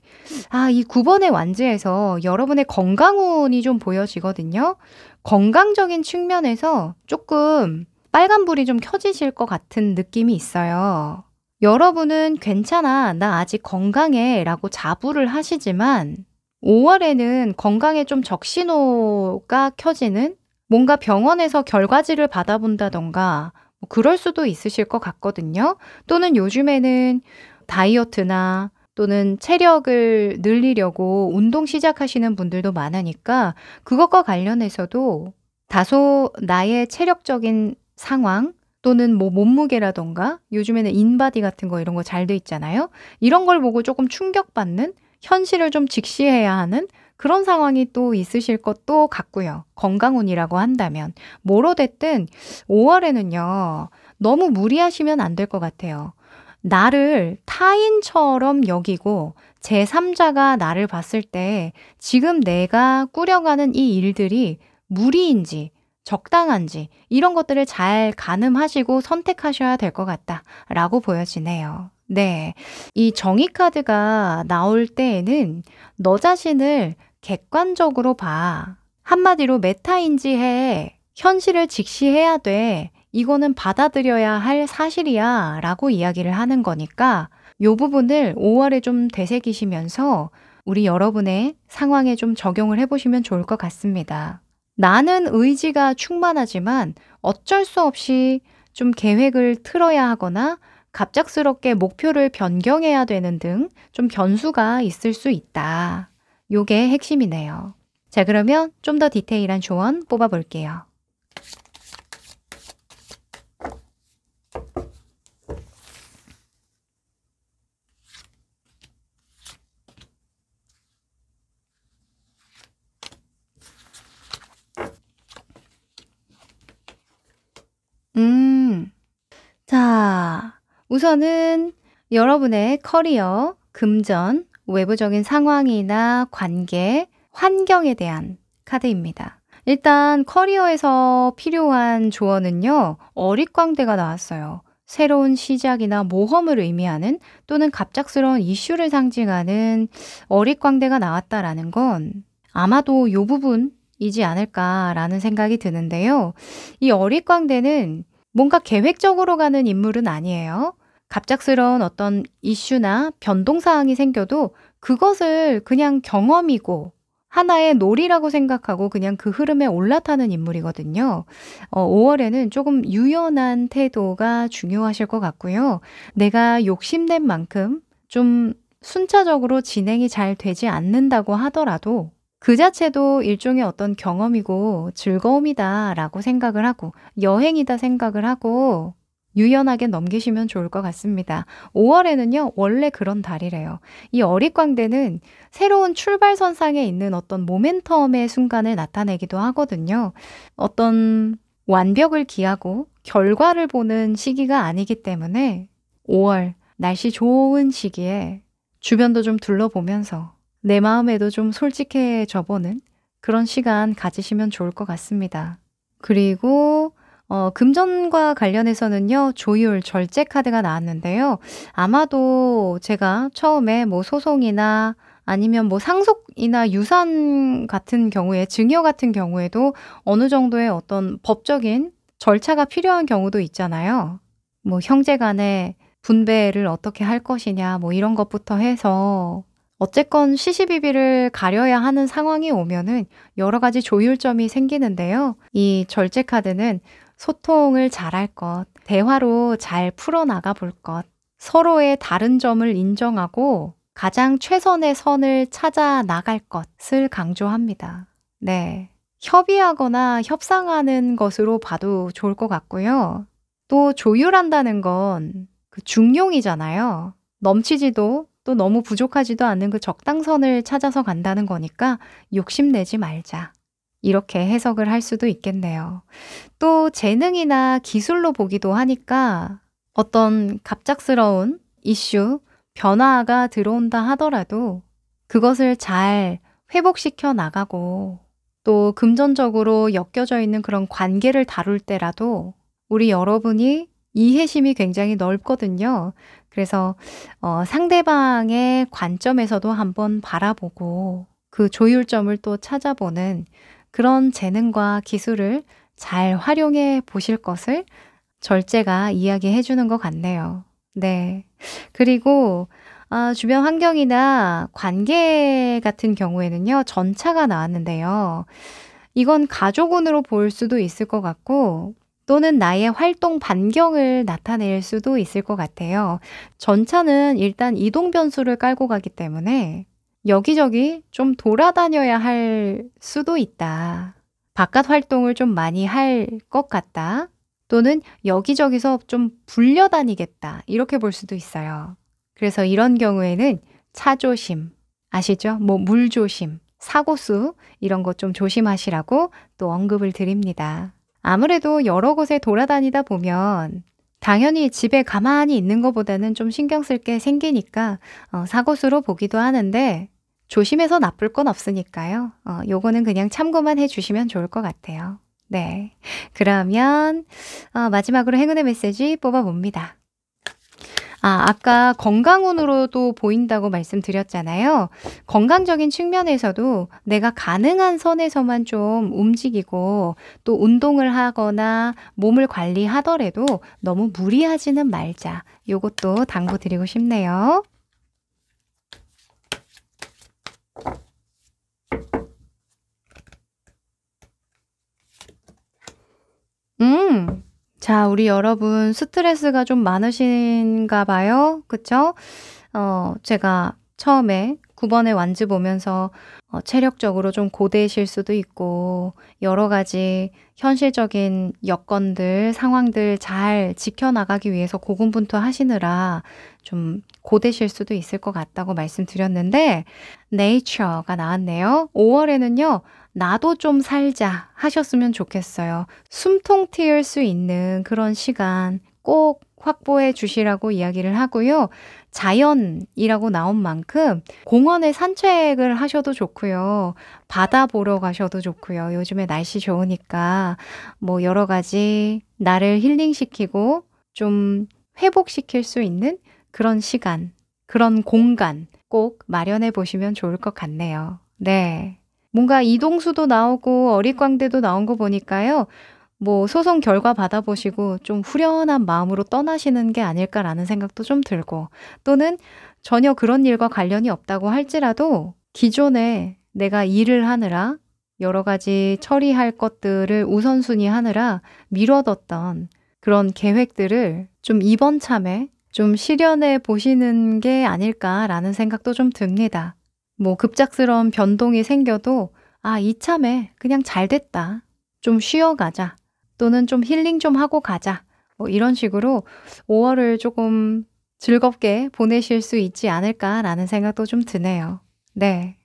이 9번의 완즈에서 여러분의 건강운이 좀 보여지거든요. 건강적인 측면에서 조금 빨간불이 좀 켜지실 것 같은 느낌이 있어요. 여러분은 괜찮아, 나 아직 건강해 라고 자부를 하시지만 5월에는 건강에 좀 적신호가 켜지는 뭔가 병원에서 결과지를 받아본다던가 뭐 그럴 수도 있으실 것 같거든요. 또는 요즘에는 다이어트나 또는 체력을 늘리려고 운동 시작하시는 분들도 많으니까 그것과 관련해서도 다소 나의 체력적인 상황 또는 뭐 몸무게라던가 요즘에는 인바디 같은 거 이런 거 잘 돼 있잖아요. 이런 걸 보고 조금 충격받는 현실을 좀 직시해야 하는 그런 상황이 또 있으실 것도 같고요. 건강운이라고 한다면. 뭐로 됐든 5월에는요. 너무 무리하시면 안 될 것 같아요. 나를 타인처럼 여기고 제3자가 나를 봤을 때 지금 내가 꾸려가는 이 일들이 무리인지 적당한지 이런 것들을 잘 가늠하시고 선택하셔야 될 것 같다라고 보여지네요. 네. 이 정의 카드가 나올 때에는 너 자신을 객관적으로 봐. 한마디로 메타인지해. 현실을 직시해야 돼. 이거는 받아들여야 할 사실이야 라고 이야기를 하는 거니까 이 부분을 5월에 좀 되새기시면서 우리 여러분의 상황에 좀 적용을 해보시면 좋을 것 같습니다. 나는 의지가 충만하지만 어쩔 수 없이 좀 계획을 틀어야 하거나 갑작스럽게 목표를 변경해야 되는 등 좀 변수가 있을 수 있다. 요게 핵심이네요. 자, 그러면 좀 더 디테일한 조언 뽑아볼게요. 자, 우선은 여러분의 커리어, 금전, 외부적인 상황이나 관계, 환경에 대한 카드입니다. 일단 커리어에서 필요한 조언은요. 어릿광대가 나왔어요. 새로운 시작이나 모험을 의미하는 또는 갑작스러운 이슈를 상징하는 어릿광대가 나왔다라는 건 아마도 이 부분이지 않을까라는 생각이 드는데요. 이 어릿광대는 뭔가 계획적으로 가는 인물은 아니에요. 갑작스러운 어떤 이슈나 변동사항이 생겨도 그것을 그냥 경험이고 하나의 놀이라고 생각하고 그냥 그 흐름에 올라타는 인물이거든요. 5월에는 조금 유연한 태도가 중요하실 것 같고요. 내가 욕심낸 만큼 좀 순차적으로 진행이 잘 되지 않는다고 하더라도 그 자체도 일종의 어떤 경험이고 즐거움이다라고 생각을 하고 여행이다 생각을 하고 유연하게 넘기시면 좋을 것 같습니다. 5월에는요, 원래 그런 달이래요. 이 어릿광대는 새로운 출발선상에 있는 어떤 모멘텀의 순간을 나타내기도 하거든요. 어떤 완벽을 기하고 결과를 보는 시기가 아니기 때문에 5월 날씨 좋은 시기에 주변도 좀 둘러보면서 내 마음에도 좀 솔직해져 보는 그런 시간 가지시면 좋을 것 같습니다. 그리고 금전과 관련해서는요, 조율, 절제 카드가 나왔는데요. 아마도 제가 처음에 뭐 소송이나 아니면 뭐 상속이나 유산 같은 경우에, 증여 같은 경우에도 어느 정도의 어떤 법적인 절차가 필요한 경우도 있잖아요. 뭐 형제 간의 분배를 어떻게 할 것이냐, 뭐 이런 것부터 해서 어쨌건 시시비비를 가려야 하는 상황이 오면은 여러 가지 조율점이 생기는데요. 이 절제 카드는 소통을 잘할 것, 대화로 잘 풀어나가 볼 것, 서로의 다른 점을 인정하고 가장 최선의 선을 찾아 나갈 것을 강조합니다. 네. 협의하거나 협상하는 것으로 봐도 좋을 것 같고요. 또 조율한다는 건 그 중용이잖아요. 넘치지도 또 너무 부족하지도 않은 그 적당선을 찾아서 간다는 거니까 욕심내지 말자. 이렇게 해석을 할 수도 있겠네요. 또 재능이나 기술로 보기도 하니까 어떤 갑작스러운 이슈, 변화가 들어온다 하더라도 그것을 잘 회복시켜 나가고 또 금전적으로 엮여져 있는 그런 관계를 다룰 때라도 우리 여러분이 이해심이 굉장히 넓거든요. 그래서 상대방의 관점에서도 한번 바라보고 그 조율점을 또 찾아보는 그런 재능과 기술을 잘 활용해 보실 것을 절제가 이야기해 주는 것 같네요. 네. 그리고 주변 환경이나 관계 같은 경우에는요, 전차가 나왔는데요. 이건 가족운으로 볼 수도 있을 것 같고, 또는 나의 활동 반경을 나타낼 수도 있을 것 같아요. 전차는 일단 이동 변수를 깔고 가기 때문에 여기저기 좀 돌아다녀야 할 수도 있다. 바깥 활동을 좀 많이 할 것 같다. 또는 여기저기서 좀 불려다니겠다. 이렇게 볼 수도 있어요. 그래서 이런 경우에는 차 조심, 아시죠? 뭐 물 조심, 사고수 이런 것 좀 조심하시라고 또 언급을 드립니다. 아무래도 여러 곳에 돌아다니다 보면 당연히 집에 가만히 있는 것보다는 좀 신경 쓸 게 생기니까 사고수로 보기도 하는데 조심해서 나쁠 건 없으니까요. 요거는 그냥 참고만 해주시면 좋을 것 같아요. 네. 그러면 마지막으로 행운의 메시지 뽑아봅니다. 아까 건강운으로도 보인다고 말씀드렸잖아요. 건강적인 측면에서도 내가 가능한 선에서만 좀 움직이고 또 운동을 하거나 몸을 관리하더라도 너무 무리하지는 말자. 요것도 당부드리고 싶네요. 자, 우리 여러분 스트레스가 좀 많으신가 봐요. 그쵸? 제가 처음에 9번의 완즈 보면서 체력적으로 좀 고되실 수도 있고 여러 가지 현실적인 여건들, 상황들 잘 지켜나가기 위해서 고군분투하시느라 좀 고되실 수도 있을 것 같다고 말씀드렸는데 Nature가 나왔네요. 5월에는요. 나도 좀 살자 하셨으면 좋겠어요. 숨통 트일 수 있는 그런 시간 꼭 확보해 주시라고 이야기를 하고요. 자연이라고 나온 만큼 공원에 산책을 하셔도 좋고요. 바다 보러 가셔도 좋고요. 요즘에 날씨 좋으니까 뭐 여러 가지 나를 힐링시키고 좀 회복시킬 수 있는 그런 시간, 그런 공간 꼭 마련해 보시면 좋을 것 같네요. 네. 뭔가 이동수도 나오고 어릿광대도 나온 거 보니까요. 뭐 소송 결과 받아보시고 좀 후련한 마음으로 떠나시는 게 아닐까라는 생각도 좀 들고 또는 전혀 그런 일과 관련이 없다고 할지라도 기존에 내가 일을 하느라 여러 가지 처리할 것들을 우선순위 하느라 미뤄뒀던 그런 계획들을 좀 이번 참에 좀 실현해 보시는 게 아닐까라는 생각도 좀 듭니다. 뭐 급작스러운 변동이 생겨도 이참에 그냥 잘 됐다. 좀 쉬어가자. 또는 좀 힐링 좀 하고 가자. 뭐 이런 식으로 5월을 조금 즐겁게 보내실 수 있지 않을까라는 생각도 좀 드네요. 네.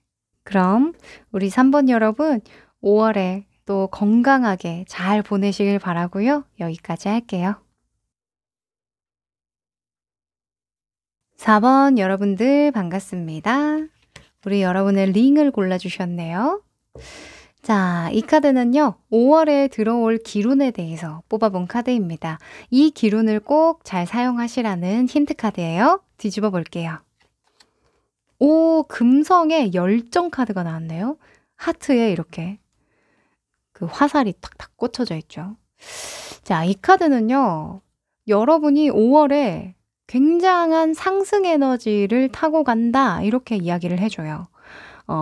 그럼 우리 3번 여러분 5월에 또 건강하게 잘 보내시길 바라고요. 여기까지 할게요. 4번 여러분들 반갑습니다. 우리 여러분의 링을 골라주셨네요. 자, 이 카드는요. 5월에 들어올 기룬에 대해서 뽑아본 카드입니다. 이 기룬을 꼭 잘 사용하시라는 힌트 카드예요. 뒤집어 볼게요. 오, 금성의 열정 카드가 나왔네요. 하트에 이렇게 그 화살이 탁탁 꽂혀져 있죠. 자, 이 카드는요. 여러분이 5월에 굉장한 상승 에너지를 타고 간다. 이렇게 이야기를 해줘요.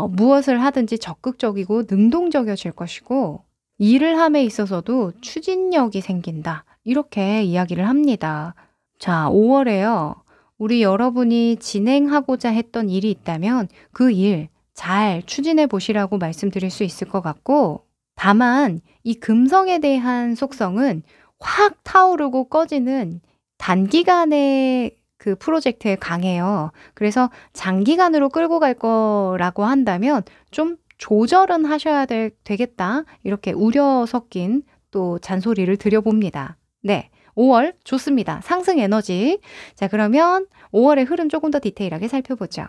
무엇을 하든지 적극적이고 능동적이어질 것이고 일을 함에 있어서도 추진력이 생긴다. 이렇게 이야기를 합니다. 자, 5월에요. 우리 여러분이 진행하고자 했던 일이 있다면 그 일 잘 추진해 보시라고 말씀드릴 수 있을 것 같고 다만 이 금성에 대한 속성은 확 타오르고 꺼지는 단기간의 그 프로젝트에 강해요. 그래서 장기간으로 끌고 갈 거라고 한다면 좀 조절은 하셔야 되겠다. 이렇게 우려 섞인 또 잔소리를 드려봅니다. 네, 5월 좋습니다. 상승 에너지. 자, 그러면 5월의 흐름 조금 더 디테일하게 살펴보죠.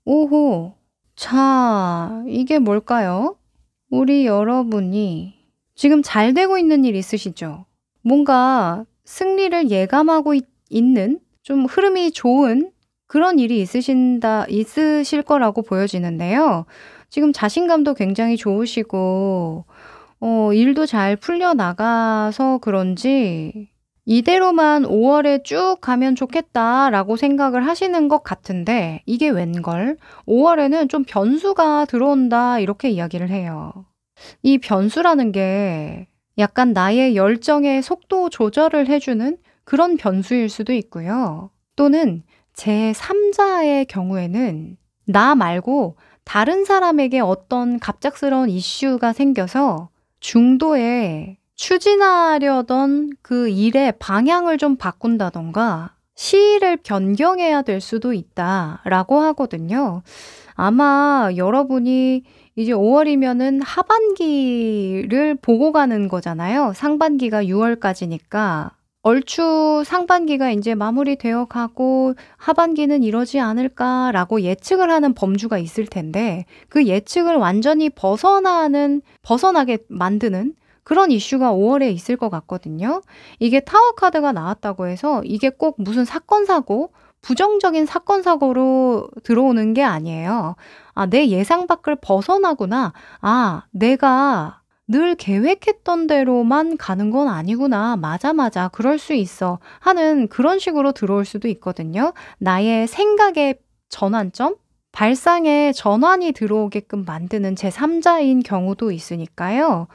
오호. 자, 이게 뭘까요? 우리 여러분이 지금 잘 되고 있는 일 있으시죠? 뭔가 승리를 예감하고 있는 좀 흐름이 좋은 그런 일이 있으실 거라고 보여지는데요. 지금 자신감도 굉장히 좋으시고, 일도 잘 풀려나가서 그런지 이대로만 5월에 쭉 가면 좋겠다라고 생각을 하시는 것 같은데 이게 웬걸? 5월에는 좀 변수가 들어온다 이렇게 이야기를 해요. 이 변수라는 게 약간 나의 열정의 속도 조절을 해주는 그런 변수일 수도 있고요. 또는 제3자의 경우에는 나 말고 다른 사람에게 어떤 갑작스러운 이슈가 생겨서 중도에 추진하려던 그 일의 방향을 좀 바꾼다던가 시일을 변경해야 될 수도 있다라고 하거든요. 아마 여러분이 이제 5월이면은 하반기를 보고 가는 거잖아요. 상반기가 6월까지니까. 얼추 상반기가 이제 마무리되어 가고 하반기는 이러지 않을까라고 예측을 하는 범주가 있을 텐데 그 예측을 완전히 벗어나게 만드는 그런 이슈가 5월에 있을 것 같거든요. 이게 타워 카드가 나왔다고 해서 이게 꼭 무슨 사건, 사고, 부정적인 사건, 사고로 들어오는 게 아니에요. 내 예상 밖을 벗어나구나. 내가 늘 계획했던 대로만 가는 건 아니구나. 맞아. 그럴 수 있어. 하는 그런 식으로 들어올 수도 있거든요. 나의 생각의 전환점? 발상에 전환이 들어오게끔 만드는 제3자인 경우도 있으니까요.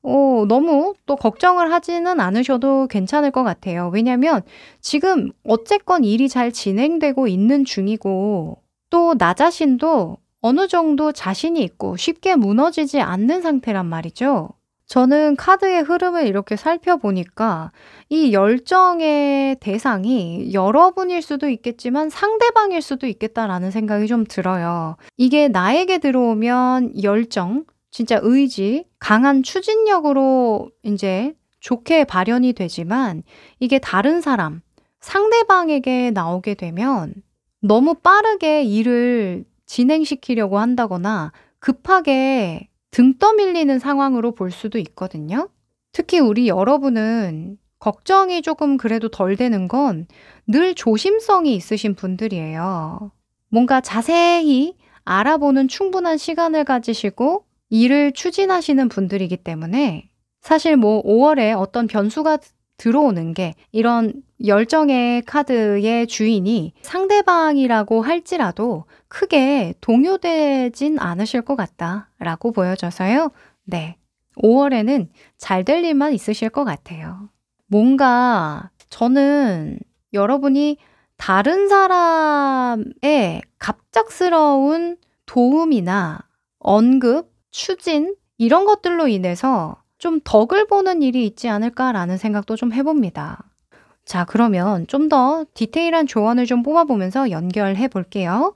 너무 또 걱정을 하지는 않으셔도 괜찮을 것 같아요. 왜냐면 지금 어쨌건 일이 잘 진행되고 있는 중이고 또 나 자신도 어느 정도 자신이 있고 쉽게 무너지지 않는 상태란 말이죠. 저는 카드의 흐름을 이렇게 살펴보니까 이 열정의 대상이 여러분일 수도 있겠지만 상대방일 수도 있겠다라는 생각이 좀 들어요. 이게 나에게 들어오면 열정, 진짜 의지, 강한 추진력으로 이제 좋게 발현이 되지만 이게 다른 사람, 상대방에게 나오게 되면 너무 빠르게 일을 진행시키려고 한다거나 급하게 등 떠밀리는 상황으로 볼 수도 있거든요. 특히 우리 여러분은 걱정이 조금 그래도 덜 되는 건 늘 조심성이 있으신 분들이에요. 뭔가 자세히 알아보는 충분한 시간을 가지시고 일을 추진하시는 분들이기 때문에 사실 뭐 5월에 어떤 변수가 들어오는 게 이런 열정의 카드의 주인이 상대방이라고 할지라도 크게 동요되진 않으실 것 같다라고 보여져서요. 네. 5월에는 잘 될 일만 있으실 것 같아요. 뭔가 저는 여러분이 다른 사람의 갑작스러운 도움이나 언급, 추진 이런 것들로 인해서 좀 덕을 보는 일이 있지 않을까라는 생각도 좀 해봅니다. 자, 그러면 좀 더 디테일한 조언을 좀 뽑아보면서 연결해 볼게요.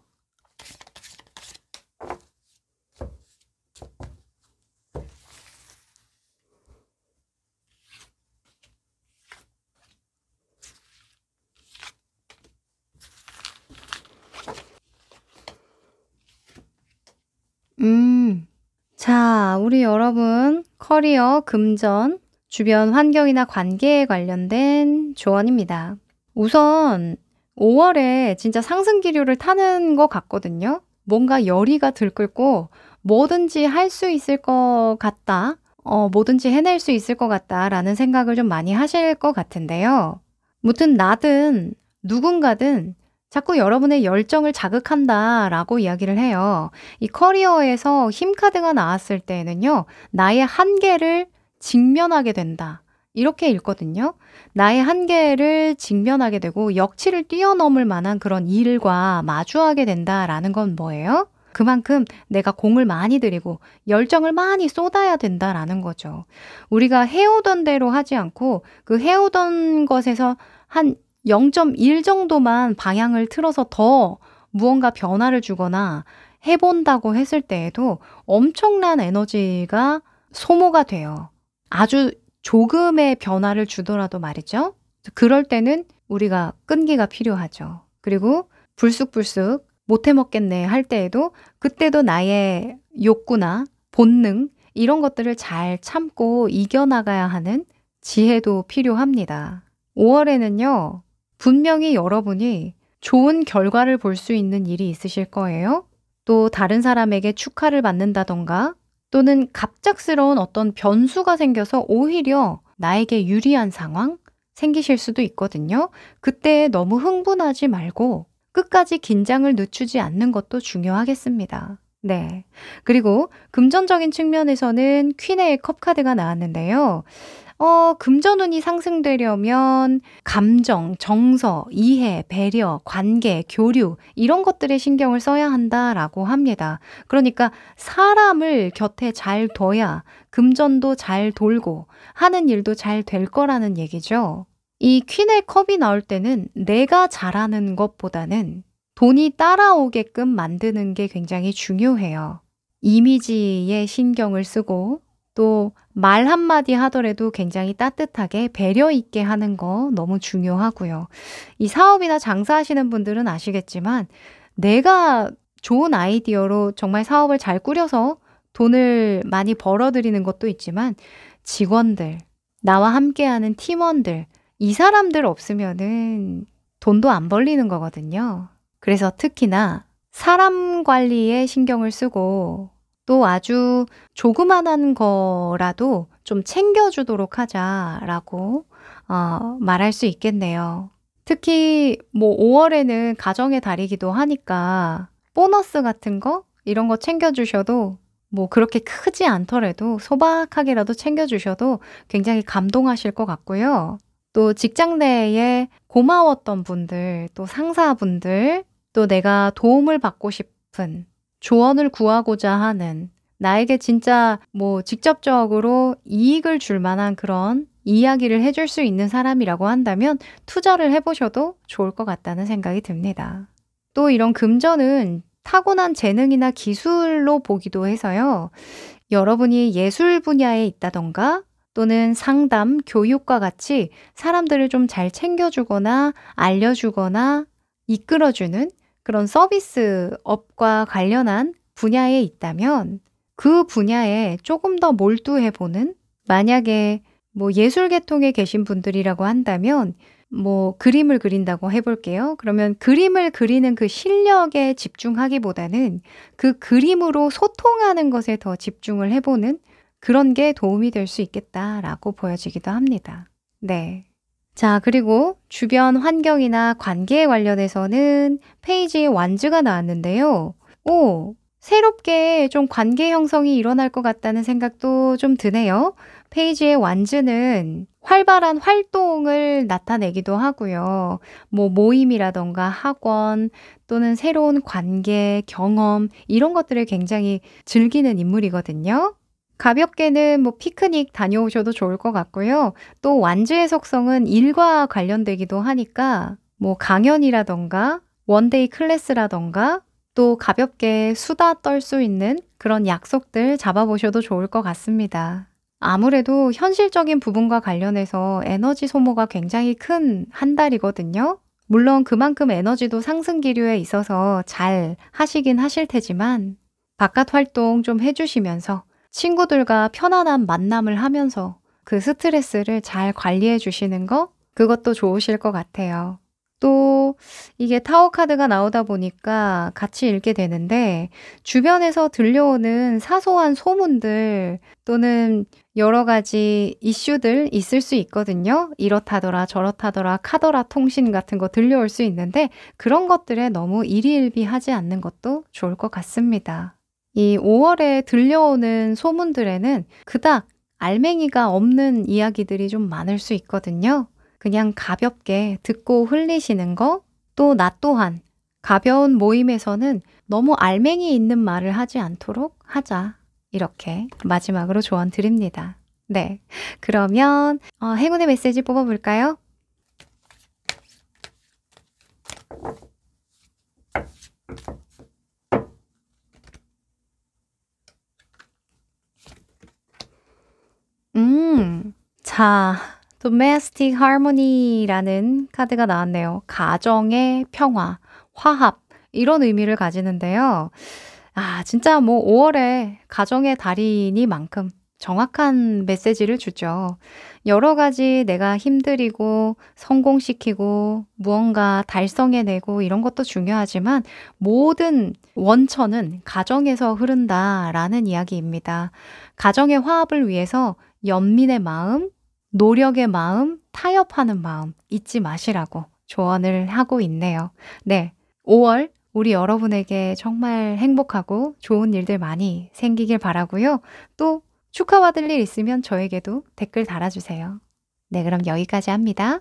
자, 우리 여러분 커리어, 금전, 주변 환경이나 관계에 관련된 조언입니다. 우선 5월에 진짜 상승 기류를 타는 것 같거든요. 뭔가 열의가 들끓고 뭐든지 할 수 있을 것 같다. 뭐든지 해낼 수 있을 것 같다라는 생각을 좀 많이 하실 것 같은데요. 무튼 나든 누군가든 자꾸 여러분의 열정을 자극한다라고 이야기를 해요. 이 커리어에서 힘 카드가 나왔을 때에는요. 나의 한계를 직면하게 된다. 이렇게 읽거든요. 나의 한계를 직면하게 되고 역치를 뛰어넘을 만한 그런 일과 마주하게 된다라는 건 뭐예요? 그만큼 내가 공을 많이 들이고 열정을 많이 쏟아야 된다라는 거죠. 우리가 해오던 대로 하지 않고 그 해오던 것에서 한 0.1 정도만 방향을 틀어서 더 무언가 변화를 주거나 해본다고 했을 때에도 엄청난 에너지가 소모가 돼요. 아주 조금의 변화를 주더라도 말이죠. 그럴 때는 우리가 끈기가 필요하죠. 그리고 불쑥불쑥 못해 먹겠네 할 때에도 그때도 나의 욕구나 본능 이런 것들을 잘 참고 이겨나가야 하는 지혜도 필요합니다. 5월에는요. 분명히 여러분이 좋은 결과를 볼 수 있는 일이 있으실 거예요. 또 다른 사람에게 축하를 받는다던가 또는 갑작스러운 어떤 변수가 생겨서 오히려 나에게 유리한 상황 생기실 수도 있거든요. 그때 너무 흥분하지 말고 끝까지 긴장을 늦추지 않는 것도 중요하겠습니다. 네. 그리고 금전적인 측면에서는 퀸의 컵 카드가 나왔는데요. 금전운이 상승되려면 감정, 정서, 이해, 배려, 관계, 교류 이런 것들에 신경을 써야 한다라고 합니다. 그러니까 사람을 곁에 잘 둬야 금전도 잘 돌고 하는 일도 잘 될 거라는 얘기죠. 이 퀸의 컵이 나올 때는 내가 잘하는 것보다는 돈이 따라오게끔 만드는 게 굉장히 중요해요. 이미지에 신경을 쓰고 또 말 한마디 하더라도 굉장히 따뜻하게 배려 있게 하는 거 너무 중요하고요. 이 사업이나 장사하시는 분들은 아시겠지만 내가 좋은 아이디어로 정말 사업을 잘 꾸려서 돈을 많이 벌어들이는 것도 있지만 직원들, 나와 함께하는 팀원들, 이 사람들 없으면은 돈도 안 벌리는 거거든요. 그래서 특히나 사람 관리에 신경을 쓰고 또 아주 조그만한 거라도 좀 챙겨주도록 하자라고 말할 수 있겠네요. 특히 뭐 5월에는 가정의 달이기도 하니까 보너스 같은 거 이런 거 챙겨주셔도 뭐 그렇게 크지 않더라도 소박하게라도 챙겨주셔도 굉장히 감동하실 것 같고요. 또 직장 내에 고마웠던 분들, 또 상사분들, 또 내가 도움을 받고 싶은 조언을 구하고자 하는 나에게 진짜 뭐 직접적으로 이익을 줄 만한 그런 이야기를 해줄 수 있는 사람이라고 한다면 투자를 해보셔도 좋을 것 같다는 생각이 듭니다. 또 이런 금전은 타고난 재능이나 기술로 보기도 해서요. 여러분이 예술 분야에 있다던가 또는 상담, 교육과 같이 사람들을 좀 잘 챙겨주거나 알려주거나 이끌어주는 그런 서비스업과 관련한 분야에 있다면 그 분야에 조금 더 몰두해보는 만약에 뭐 예술 계통에 계신 분들이라고 한다면 뭐 그림을 그린다고 해 볼게요. 그러면 그림을 그리는 그 실력에 집중하기보다는 그 그림으로 소통하는 것에 더 집중을 해 보는 그런 게 도움이 될 수 있겠다라고 보여지기도 합니다. 네. 자, 그리고 주변 환경이나 관계에 관련해서는 페이지에 완즈가 나왔는데요. 오, 새롭게 좀 관계 형성이 일어날 것 같다는 생각도 좀 드네요. 페이지의 완즈는 활발한 활동을 나타내기도 하고요. 뭐 모임이라던가 학원 또는 새로운 관계, 경험 이런 것들을 굉장히 즐기는 인물이거든요. 가볍게는 뭐 피크닉 다녀오셔도 좋을 것 같고요. 또 완주의 속성은 일과 관련되기도 하니까 뭐 강연이라던가 원데이 클래스라던가 또 가볍게 수다 떨 수 있는 그런 약속들 잡아보셔도 좋을 것 같습니다. 아무래도 현실적인 부분과 관련해서 에너지 소모가 굉장히 큰 한 달이거든요. 물론 그만큼 에너지도 상승 기류에 있어서 잘 하시긴 하실 테지만 바깥 활동 좀 해주시면서 친구들과 편안한 만남을 하면서 그 스트레스를 잘 관리해 주시는 거 그것도 좋으실 것 같아요. 또 이게 타워 카드가 나오다 보니까 같이 읽게 되는데 주변에서 들려오는 사소한 소문들 또는 여러 가지 이슈들 있을 수 있거든요. 이렇다더라 저렇다더라 카더라 통신 같은 거 들려올 수 있는데 그런 것들에 너무 일희일비하지 않는 것도 좋을 것 같습니다. 이 5월에 들려오는 소문들에는 그닥 알맹이가 없는 이야기들이 좀 많을 수 있거든요. 그냥 가볍게 듣고 흘리시는 거, 또 나 또한 가벼운 모임에서는 너무 알맹이 있는 말을 하지 않도록 하자. 이렇게 마지막으로 조언 드립니다. 네. 그러면 행운의 메시지 뽑아볼까요? 자, Domestic Harmony라는 카드가 나왔네요. 가정의 평화, 화합 이런 의미를 가지는데요. 아, 진짜 뭐 5월에 가정의 달이니만큼 정확한 메시지를 주죠. 여러 가지 내가 힘들이고 성공시키고 무언가 달성해내고 이런 것도 중요하지만 모든 원천은 가정에서 흐른다라는 이야기입니다. 가정의 화합을 위해서 연민의 마음, 노력의 마음, 타협하는 마음 잊지 마시라고 조언을 하고 있네요. 네, 5월 우리 여러분에게 정말 행복하고 좋은 일들 많이 생기길 바라고요. 또 축하받을 일 있으면 저에게도 댓글 달아주세요. 네, 그럼 여기까지 합니다.